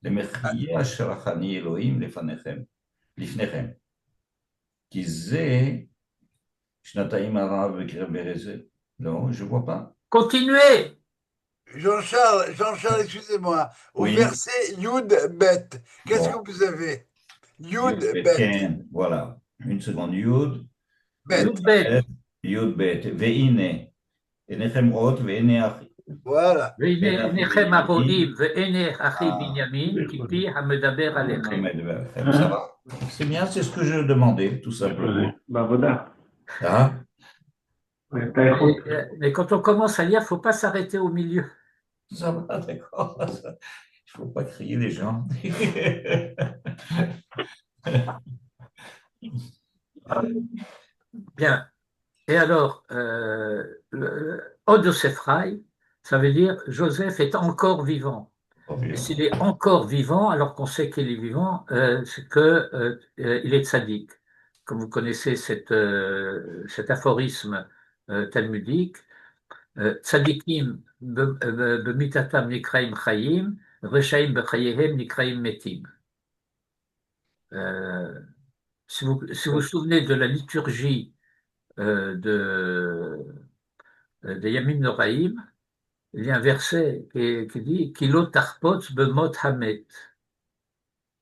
למחיה שלחני אלוהים לפניכם. כי זה שנתיים הרעב בקרב ארץ. Non, je ne vois pas. Continuez. Jean-Charles, excusez-moi. Au Oui. verset Yud Bet, qu'est-ce Bon. que vous avez? Yud Bet. Bet. Voilà. Une seconde. Yud. Bet. Yud Bet. Yud Bet. Ve'ine. Enechem rot ve'ene achi. Voilà. Ve'inechem aroim ve'ene achi binyamin kipi hamedaber alechem. Ça va? C'est bien, c'est ce que je demandais, tout simplement. בעבודה. Ah, Mais quand on commence à lire, il ne faut pas s'arrêter au milieu. ça va, d'accord. Il ne faut pas crier les gens. Bien. Et alors, Od Yosefrai, ça veut dire Joseph est encore vivant. Et s'il est encore vivant, alors qu'on sait qu'il est vivant, c'est qu'il est tzaddik. Comme vous connaissez cet aphorisme talmudique, tzaddikim b'mitatam nikraim chayim, reshaim b'chayehem nikraim metim. Si vous vous souvenez de la liturgie de Yamin Noraim, il y a un verset qui dit Kilo tarpot bemot hamet,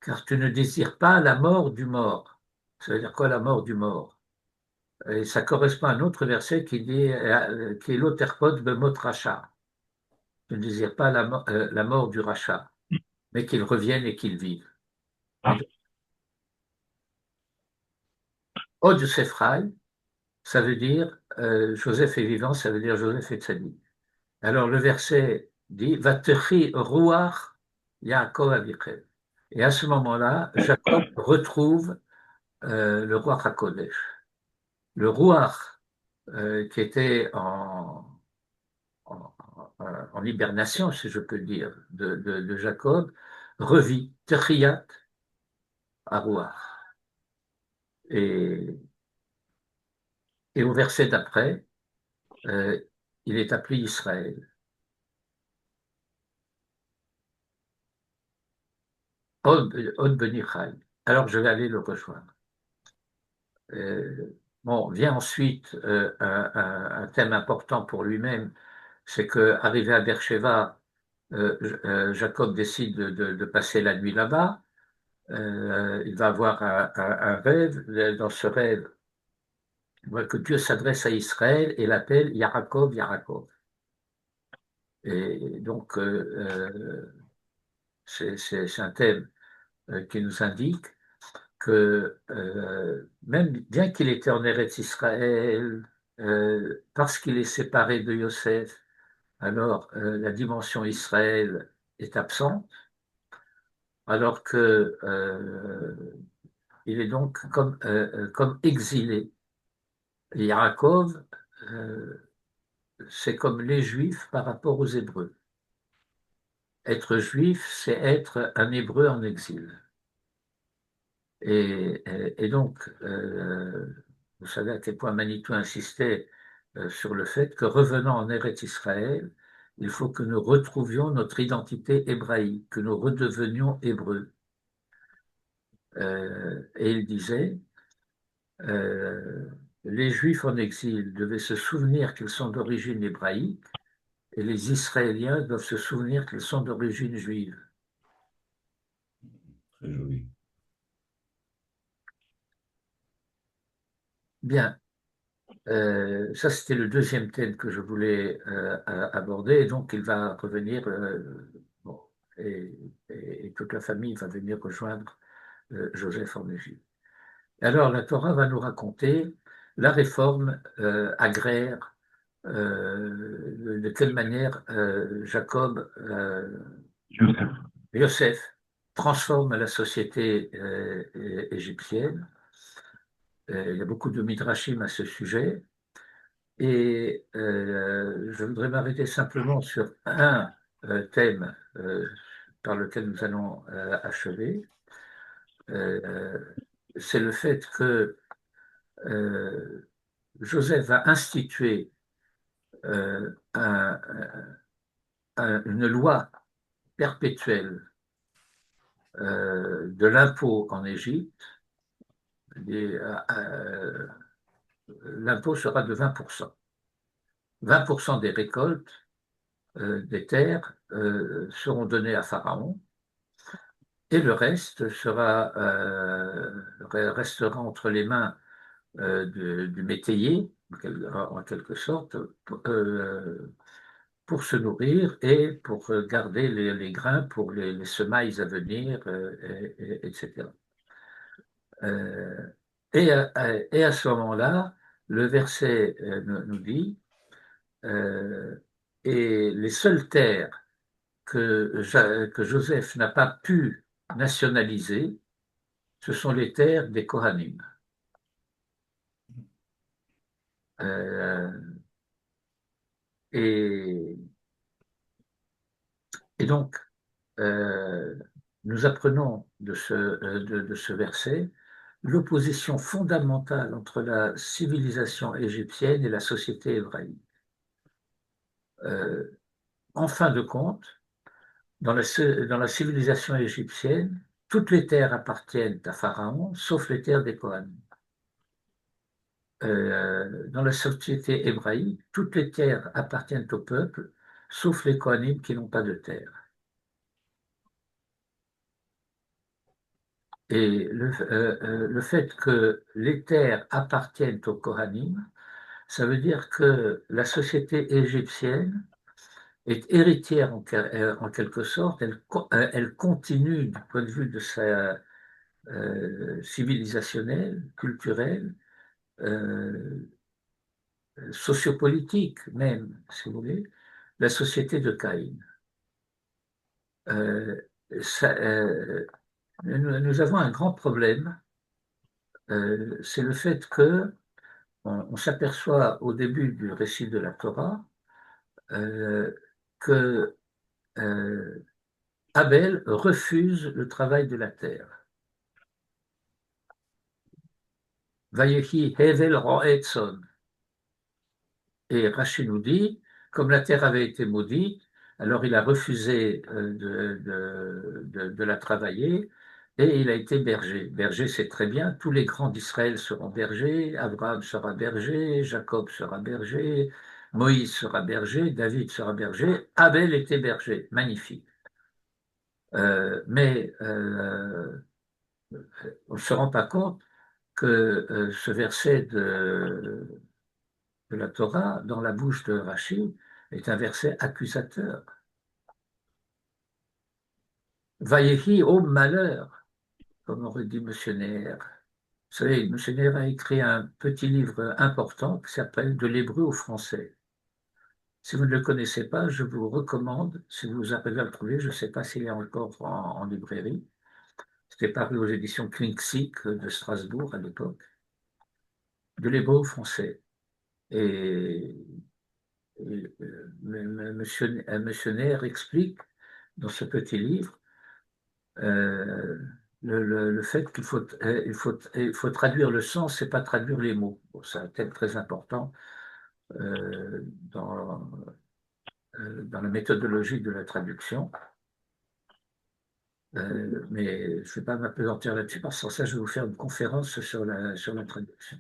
car tu ne désires pas la mort du mort. Ça veut dire quoi la mort du mort? Et ça correspond à un autre verset qui dit Kilo tarpot bemot racha. Tu ne désires pas la mort du rachat, mais qu'il revienne et qu'il vive. Od Yosefrai, ça veut dire Joseph est vivant, ça veut dire Joseph est tzaddik. Alors le verset dit Vatechi ruach Yaakov avichem. Et à ce moment-là, Jacob retrouve le roi HaKodesh. Le roi qui était en hibernation, si je peux dire, de Jacob, revit Techiyat à Ruach. Et au verset d'après, il est appelé Israël. Od Beni Chai. Alors je vais aller le rejoindre. Bon, vient ensuite un thème important pour lui-même, c'est qu'arrivé à Beersheba, Jacob décide de passer la nuit là-bas. Il va avoir un rêve. Dans ce rêve, il voit que Dieu s'adresse à Israël et l'appelle Yaakov, Yaakov. Et donc, c'est un thème qui nous indique que même bien qu'il était en Eretz Israël, parce qu'il est séparé de Yosef, alors la dimension Israël est absente, alors que il est donc comme exilé. Et Yaakov, c'est comme les Juifs par rapport aux Hébreux. Être juif, c'est être un Hébreu en exil. Et donc, vous savez à quel point Manitou insistait sur le fait que revenant en Eretz Israël, il faut que nous retrouvions notre identité hébraïque, que nous redevenions hébreux. Et il disait, les Juifs en exil devaient se souvenir qu'ils sont d'origine hébraïque et les Israéliens doivent se souvenir qu'ils sont d'origine juive. Très joli. Bien, ça c'était le deuxième thème que je voulais aborder, et donc il va revenir, bon, et, et toute la famille va venir rejoindre Joseph en Égypte. Alors la Torah va nous raconter la réforme agraire, de quelle manière Jacob, Joseph. Yosef, transforme la société égyptienne. Il y a beaucoup de midrashim à ce sujet. Et je voudrais m'arrêter simplement sur un thème par lequel nous allons achever. C'est le fait que Joseph va instituer une loi perpétuelle de l'impôt en Égypte. L'impôt sera de 20%. 20% des récoltes des terres seront données à Pharaon et le reste restera entre les mains du métayer, en quelque sorte, pour se nourrir et pour garder les grains pour les semailles à venir, etc. Et à ce moment-là, le verset nous dit, et les seules terres que Joseph n'a pas pu nationaliser, ce sont les terres des Kohanim. Euh, et, et donc, nous apprenons de ce verset l'opposition fondamentale entre la civilisation égyptienne et la société hébraïque. En fin de compte, dans la civilisation égyptienne, toutes les terres appartiennent à Pharaon, sauf les terres des Kohanim. Dans la société hébraïque, toutes les terres appartiennent au peuple, sauf les Kohanim qui n'ont pas de terre. Et le fait que les terres appartiennent aux Kohanim, ça veut dire que la société égyptienne est héritière en quelque sorte, elle continue du point de vue de sa civilisationnelle, culturelle, sociopolitique même, si vous voulez, la société de Caïn. Ça, nous avons un grand problème, c'est le fait que on s'aperçoit au début du récit de la Torah que Abel refuse le travail de la terre. Vayehi Hevel Ro'etzon. Et Rachid nous dit, comme la terre avait été maudite, alors il a refusé de la travailler et il a été berger. Berger, c'est très bien, tous les grands d'Israël seront bergers, Abraham sera berger, Jacob sera berger, Moïse sera berger, David sera berger, Abel était berger, magnifique. Mais on ne se rend pas compte que ce verset de la Torah, dans la bouche de Rachid, est un verset accusateur. Vayehi au malheur, comme aurait dit M. Neher. Vous savez, M. Neher a écrit un petit livre important qui s'appelle De l'hébreu au français. Si vous ne le connaissez pas, je vous recommande, si vous arrivez à le trouver, je ne sais pas s'il est encore en librairie. C'était paru aux éditions Klinksik de Strasbourg à l'époque. De l'hébreu au français. Et Monsieur Neher explique dans ce petit livre le fait qu'il faut traduire le sens et pas traduire les mots. Bon, c'est un thème très important. dans, dans la méthodologie de la traduction. Mais je ne vais pas m'appesantir là-dessus parce que ça, je vais vous faire une conférence sur la traduction.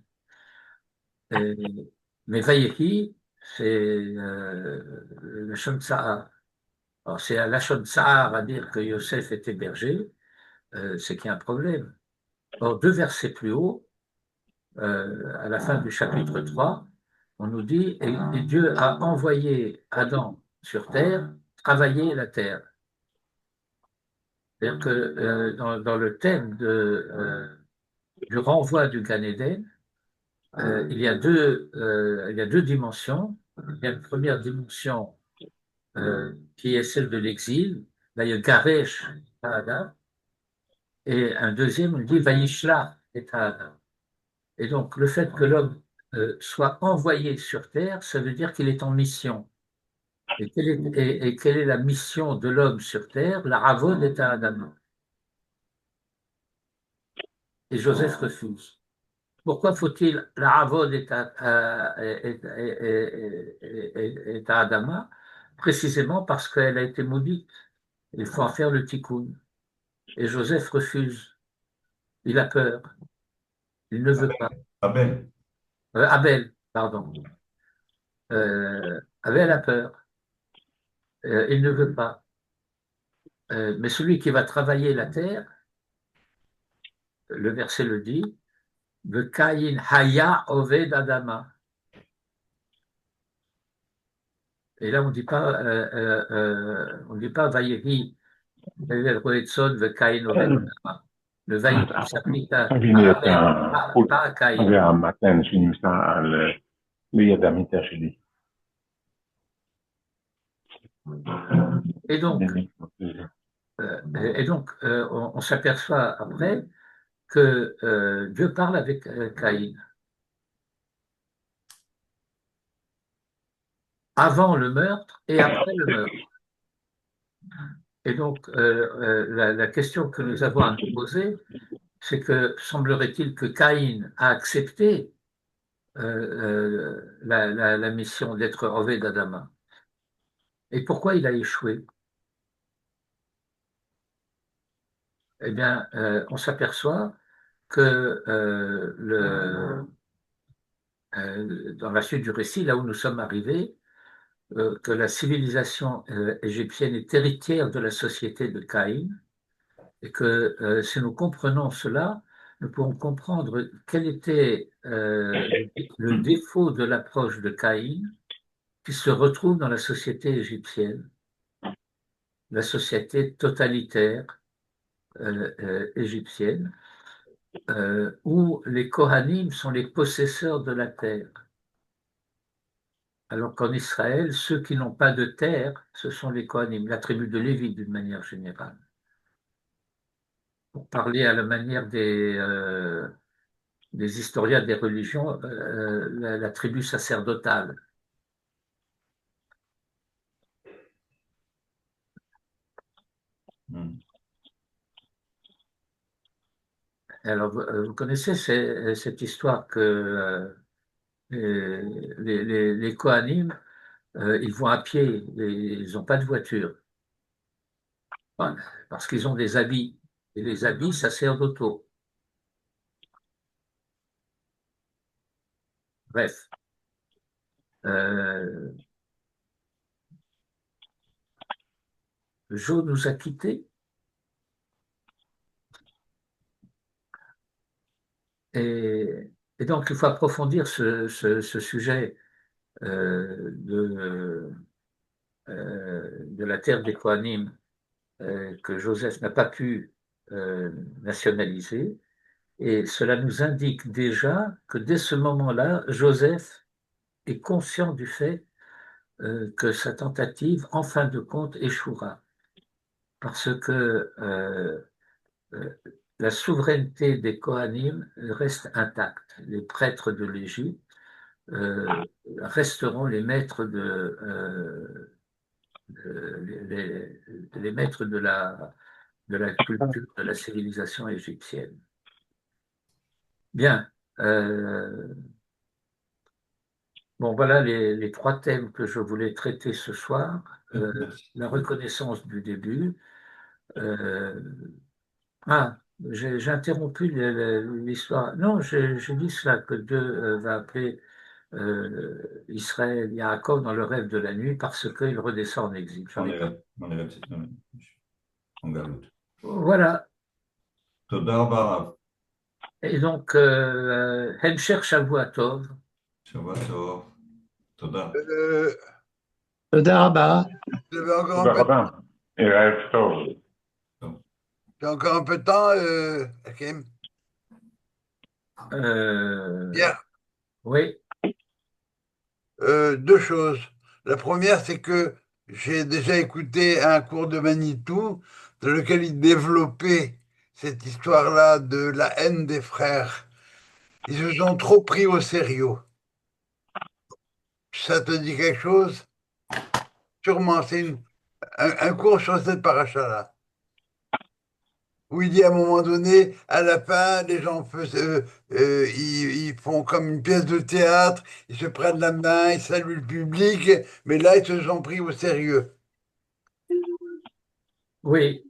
Mais Vayehi, c'est la Lachon Tsahar. Alors, c'est à la Lachon Tsahar à dire que Yosef était berger, c'est qu'il y a un problème. Or, 2 versets plus haut, à la fin du chapitre 3, on nous dit, et Dieu a envoyé Adam sur terre, travailler la terre. C'est-à-dire que dans le thème du renvoi du Gan Eden, il y a deux dimensions. Il y a une première dimension qui est celle de l'exil. Là, il y a Garesh et Adam. Et un deuxième, on dit Vayishla et Adam. Et donc, le fait que l'homme soit envoyé sur terre, ça veut dire qu'il est en mission. Et quelle est la mission de l'homme sur terre? La Ravod est à Adam. Et Joseph refuse. Pourquoi faut-il la Ravod est à Adama? Précisément parce qu'elle a été maudite. Il faut en faire le tikkun. Et Joseph refuse. Il a peur. Il ne veut pas. Abel. Abel, pardon. Abel a peur. Il ne veut pas. Mais celui qui va travailler la terre, le verset le dit, V'kayin haya oved adama. Et là, on dit pas Vayehi el roetson v'kayin oved adama. Le Vayehi s'applique à אביני את Abel, pas à Caïn. המתן שנמצא ליד המיטה שלי. Et donc, on s'aperçoit après que Dieu parle avec Caïn. Avant le meurtre et après le meurtre. Et donc, la question que nous avons à nous poser, c'est que semblerait-il que Caïn a accepté la mission d'être Oved Adama. Et pourquoi il a échoué? Eh bien, on s'aperçoit que dans la suite du récit, là où nous sommes arrivés, que la civilisation égyptienne est héritière de la société de Caïn, et que si nous comprenons cela, nous pouvons comprendre quel était le défaut de l'approche de Caïn qui se retrouve dans la société égyptienne, la société totalitaire égyptienne, où les Kohanim sont les possesseurs de la terre. Alors qu'en Israël, ceux qui n'ont pas de terre, ce sont les Kohanim, la tribu de Lévi d'une manière générale. Pour parler à la manière des historiens des religions, la tribu sacerdotale. Alors, vous connaissez cette histoire que les Kohanim, ils vont à pied, ils n'ont pas de voiture. Voilà, parce qu'ils ont des habits. Et les habits, ça sert d'auto. Bref. Jo nous a quittés. Et donc, il faut approfondir ce sujet de la terre des Kohanim que Joseph n'a pas pu nationaliser. Et cela nous indique déjà que dès ce moment-là, Joseph est conscient du fait que sa tentative, en fin de compte, échouera. Parce que la souveraineté des Kohanim reste intacte. Les prêtres de l'Égypte resteront les maîtres les maîtres de la culture, de la civilisation égyptienne. Bien. Bon, voilà les trois thèmes que je voulais traiter ce soir. La reconnaissance du début. Euh, j'ai interrompu l'histoire. Non, j'ai dit cela, que Dieu va appeler Israël, Yaakov dans le rêve de la nuit parce qu'il redescend en exil. J'en ai pas. מעניין, on galoute. Voilà. תודה רבה רב. Et donc, Hemsher Shavuatov. שבוע טוב. תודה. Euh, תודה רבה. vous avez encore un תודה peu, רבה. ערב טוב. t'as encore un peu de temps, Hakim? Bien. Oui. Deux choses. La première, c'est que j'ai déjà écouté un cours de Manitou dans lequel il développait cette histoire-là de la haine des frères. Ils se sont trop pris au sérieux. Ça te dit quelque chose? Sûrement, c'est un cours sur cette paracha-là. Où il dit à un moment donné, à la fin, les gens ils font comme une pièce de théâtre, ils se prennent la main, ils saluent le public, mais là, ils se sont pris au sérieux. Oui.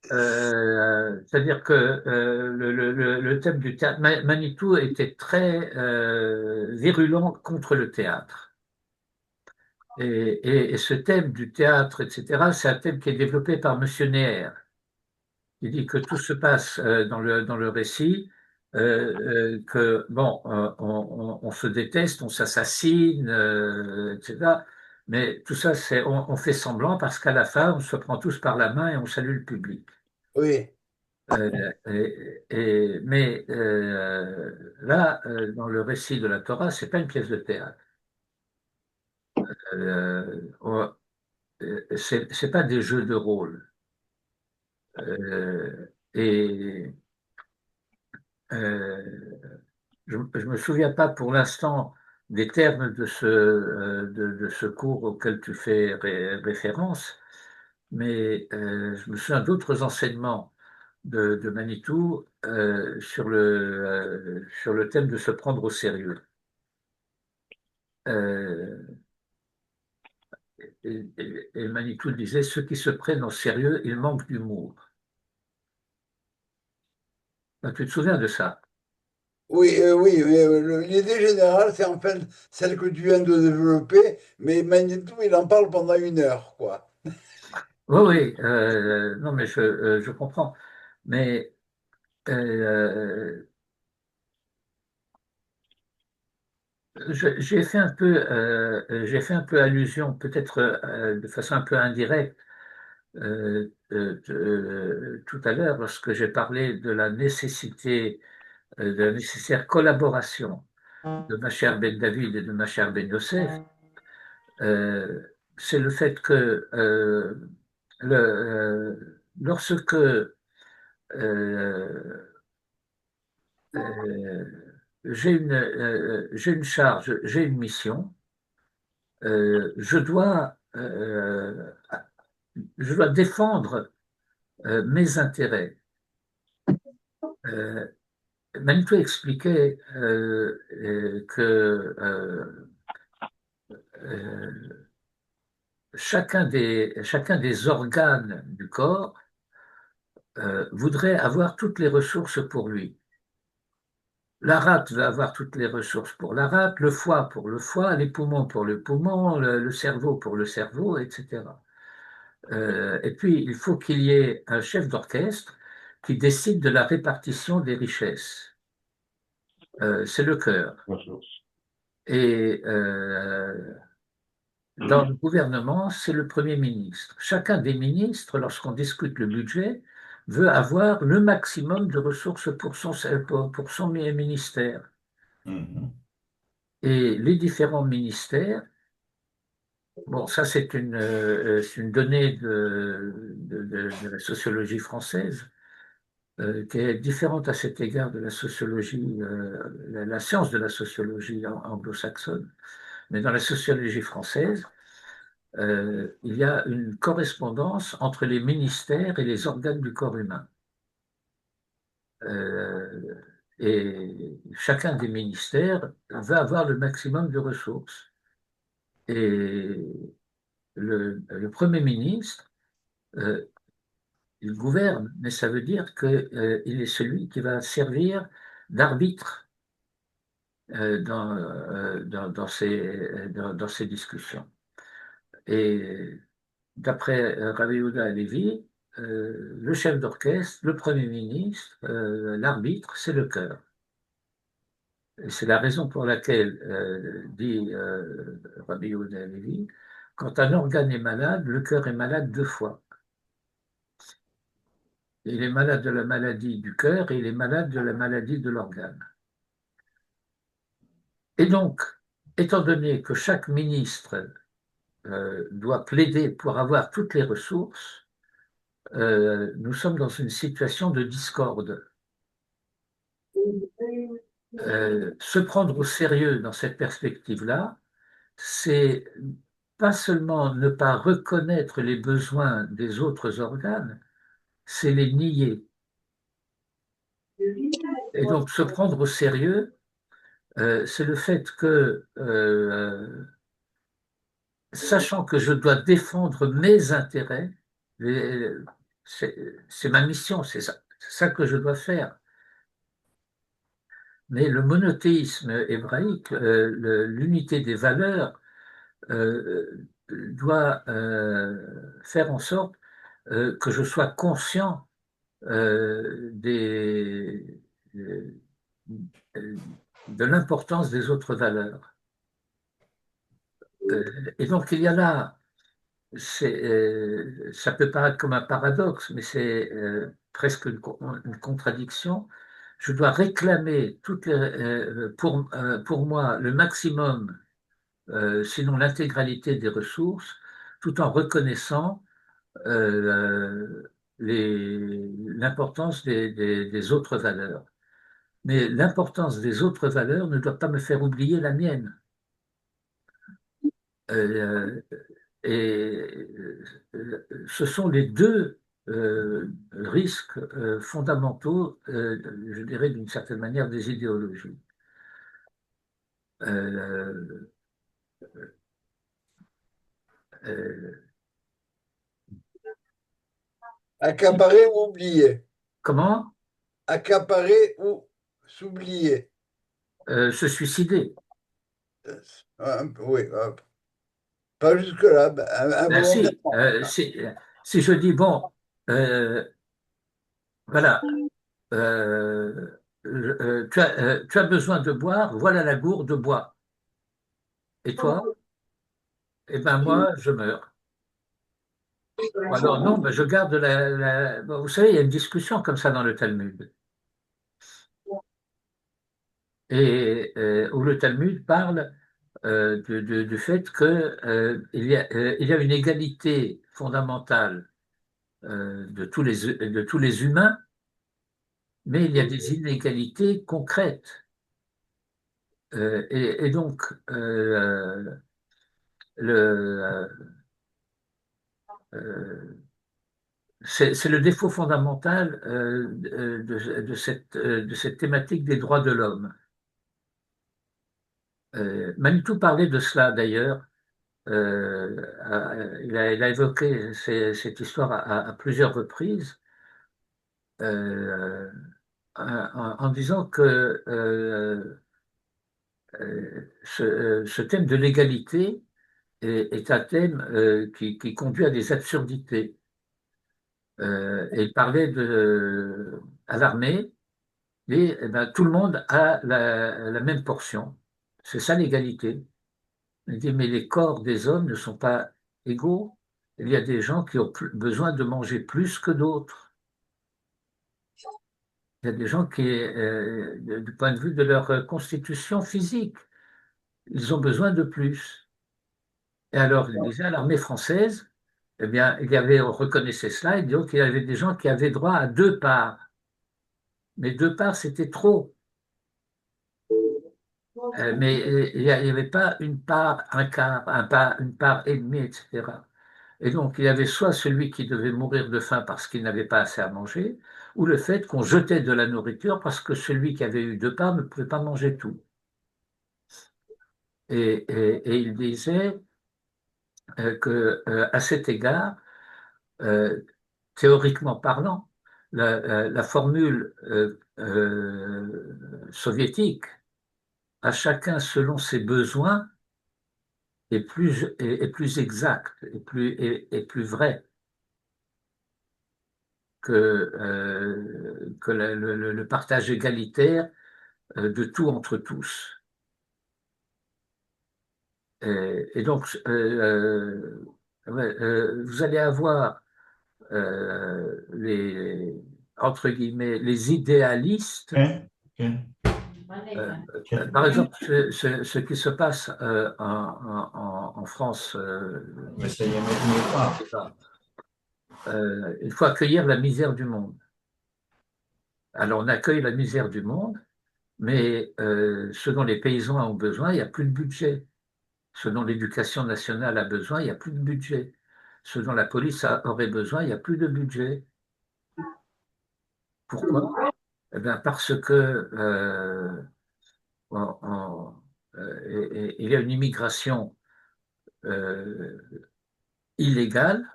C'est-à-dire que le thème du théâtre, Manitou était très virulent contre le théâtre. Et ce thème du théâtre, etc., c'est un thème qui est développé par Monsieur Neher. Il dit que tout se passe dans le récit, que bon, on se déteste, on s'assassine, etc. Mais tout ça, on fait semblant parce qu'à la fin, on se prend tous par la main et on salue le public. Oui, Mais là, dans le récit de la Torah, c'est pas une pièce de théâtre. C'est pas des jeux de rôle. Et je me souviens pas pour l'instant des termes de ce cours auquel tu fais référence, mais je me souviens d'autres enseignements de Manitou sur le thème de se prendre au sérieux. Euh, et Manitou disait, ceux qui se prennent au sérieux, ils manquent d'humour. Ben, tu te souviens de ça? oui, mais l'idée générale, c'est en fait celle que tu viens de développer, mais Manitou, il en parle pendant 1 heure, quoi. Oui, oui, non, mais je comprends. Mais j'ai fait un peu allusion, peut-être de façon un peu indirecte, tout à l'heure lorsque j'ai parlé de la nécessité, de la nécessaire collaboration de Macher Ben David et de Macher Ben Yosef. Euh, c'est le fait que lorsque j'ai une charge, j'ai une mission, je je dois défendre mes intérêts. Euh, Manitou expliquait que euh, chacun des organes du corps voudrait avoir toutes les ressources pour lui. La rate veut avoir toutes les ressources pour la rate, le foie pour le foie, les poumons pour le poumon, le cerveau pour le cerveau, etc. Et puis, il faut qu'il y ait un chef d'orchestre qui décide de la répartition des richesses. C'est le cœur. Et dans le gouvernement, c'est le Premier ministre. Chacun des ministres, lorsqu'on discute le budget, veut avoir le maximum de ressources pour son ministère. Mhm. Et les différents ministères, bon, ça c'est une donnée de la sociologie française, qui est différente à cet égard de la sociologie, la science de la sociologie anglo-saxonne. Mais dans la sociologie française, il y a une correspondance entre les ministères et les organes du corps humain. Euh, Et chacun des ministères va avoir le maximum de ressources. Et le Premier ministre, il gouverne, mais ça veut dire qu'il est celui qui va servir d'arbitre dans ces discussions. Et d'après Rabbi Yehuda Halevi, le chef d'orchestre, le Premier ministre, l'arbitre, c'est le cœur. Et c'est la raison pour laquelle, dit Rabbi Yehuda Halevi, quand un organe est malade, le cœur est malade 2 fois. Il est malade de la maladie du cœur et il est malade de la maladie de l'organe. Et donc, étant donné que chaque ministre doit plaider pour avoir toutes les ressources, nous sommes dans une situation de discorde. Se prendre au sérieux dans cette perspective-là, c'est pas seulement ne pas reconnaître les besoins des autres organes, c'est les nier. Et donc, se prendre au sérieux, c'est le fait que, sachant que je dois défendre mes intérêts, c'est ma mission, c'est ça que je dois faire. Mais le monothéisme hébraïque, l'unité des valeurs, doit faire en sorte que je sois conscient de l'importance des autres valeurs. Et donc il y a là, ça peut paraître comme un paradoxe, mais c'est presque une contradiction. Je dois réclamer pour moi le maximum, sinon l'intégralité des ressources, tout en reconnaissant l'importance des autres valeurs. Mais l'importance des autres valeurs ne doit pas me faire oublier la mienne. Et ce sont les deux risques fondamentaux, je dirais d'une certaine manière, des idéologies. Accaparer ou oublier. Comment? Accaparer ou s'oublier. Se suicider. Oui, pas jusque-là. Ben si je dis, bon, voilà, tu as besoin de boire, voilà la gourde, bois. Et toi? Eh ben moi, je meurs. Alors non, ben, je garde bon, vous savez, il y a une discussion comme ça dans le Talmud. Et où le Talmud parle du fait qu'il y a une égalité fondamentale de tous les humains, mais il y a des inégalités concrètes. Et donc, c'est le défaut fondamental de cette thématique des droits de l'homme. Manitou parlait de cela d'ailleurs. Il a évoqué cette histoire à plusieurs reprises en disant que ce thème de l'égalité est un thème qui conduit à des absurdités. Et il parlait à l'armée, et eh ben, tout le monde a la même portion. C'est ça l'égalité. Il dit, mais les corps des hommes ne sont pas égaux. Il y a des gens qui ont besoin de manger plus que d'autres. Il y a des gens qui, du point de vue de leur constitution physique, ils ont besoin de plus. Et alors, il disait, à l'armée française, eh bien, on reconnaissait cela, et donc il y avait des gens qui avaient droit à 2 parts. Mais 2 parts, c'était trop. Mais il n'y avait pas une part, un quart, une part et demie, etc. Et donc, il y avait soit celui qui devait mourir de faim parce qu'il n'avait pas assez à manger, ou le fait qu'on jetait de la nourriture parce que celui qui avait eu 2 parts ne pouvait pas manger tout. Et il disait qu'à cet égard, théoriquement parlant, la formule soviétique, à chacun selon ses besoins, est plus exacte et plus vraie que le partage égalitaire de tout entre tous. Et donc, ouais, vous allez avoir entre guillemets, les idéalistes. Par exemple, ce qui se passe en France, il faut accueillir la misère du monde. Alors, on accueille la misère du monde, mais ce dont les paysans ont besoin, il n'y a plus de budget. Ce dont l'éducation nationale a besoin, il n'y a plus de budget. Ce dont la police aurait besoin, il n'y a plus de budget. Pourquoi? Eh bien, parce que il y a une immigration illégale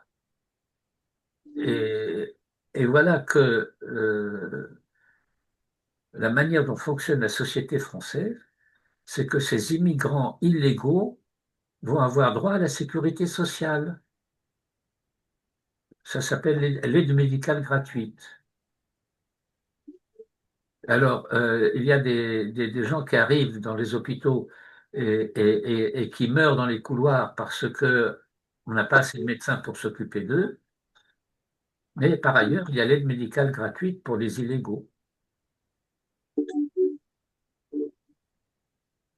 et voilà que la manière dont fonctionne la société française, c'est que ces immigrants illégaux vont avoir droit à la sécurité sociale. Ça s'appelle l'aide médicale gratuite. Alors, il y a des gens qui arrivent dans les hôpitaux et qui meurent dans les couloirs parce qu'on n'a pas assez de médecins pour s'occuper d'eux. Mais par ailleurs, il y a l'aide médicale gratuite pour les illégaux.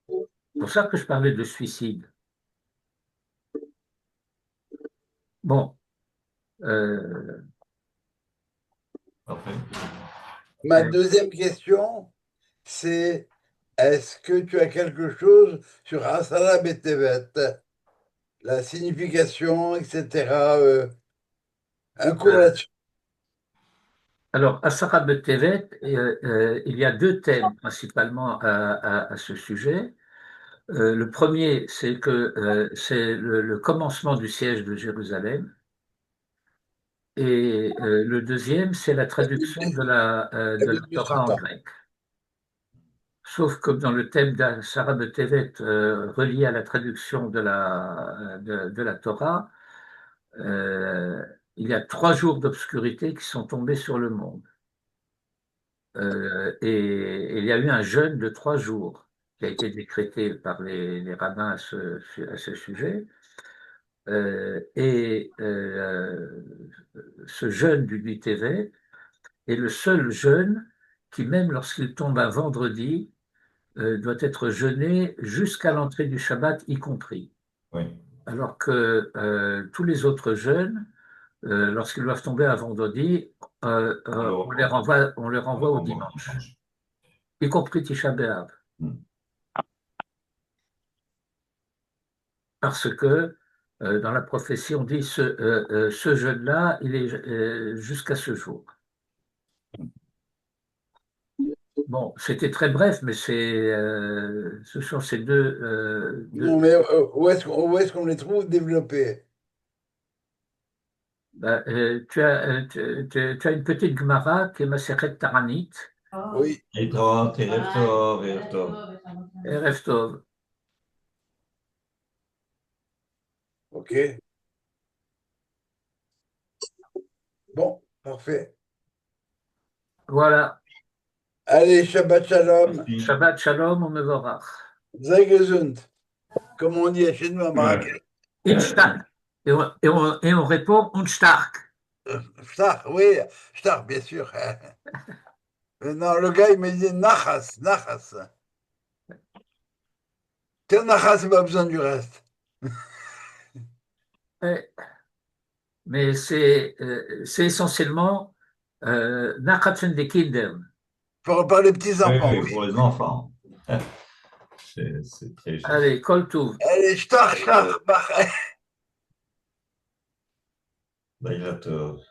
C'est pour ça que je parlais de suicide. Bon. Ma deuxième question, c'est est-ce que tu as quelque chose sur Asara Betevet, la signification, etc. Un cours là-dessus. Alors, à Asara Betevet, il y a 2 thèmes principalement à ce sujet. Le premier, c'est que c'est le commencement du siège de Jérusalem. Et le deuxième, c'est la traduction de la Torah en grec. Sauf que dans le thème d'Asara Betevet, relié à la traduction de la Torah, il y a 3 jours d'obscurité qui sont tombés sur le monde. Et il y a eu un jeûne de 3 jours qui a été décrété par les rabbins à ce sujet. Ce jeûne du 8 Tevet est le seul jeûne qui, même lorsqu'il tombe un vendredi, doit être jeûné jusqu'à l'entrée du Shabbat, y compris. Oui. Alors que tous les autres jeûnes, lorsqu'ils doivent tomber un vendredi, on les renvoie au dimanche, y compris Tisha B'Av. Parce que dans la prophétie, on dit ce jeûne-là, il est jusqu'à ce jour. Bon, c'était très bref, mais ce sont ces deux. Non, mais où est-ce qu'on les trouve développés? Tu as une petite Gemara qui est Masechet Taranit. Oui. Erev Tov, Erev Tov. Erev Tov. Ok. Bon, parfait. Voilà. Allez, Shabbat Shalom. Shabbat Shalom, on me verra. Sei gesund. Comme on dit chez nous à Marrakech. Et on répond und stark. Stark, oui, Stark, bien sûr. Non, le gars, il me dit Nachas, Nachas. Tiens, Nachas, il n'a pas besoin du reste. Mais c'est essentiellement Nachatchen de Kindern. Pour les petits-enfants, Oui, oui. pour les enfants. C'est très juste. Allez, Kol Tuv. Allez, Stark, Stark. Laila Tov.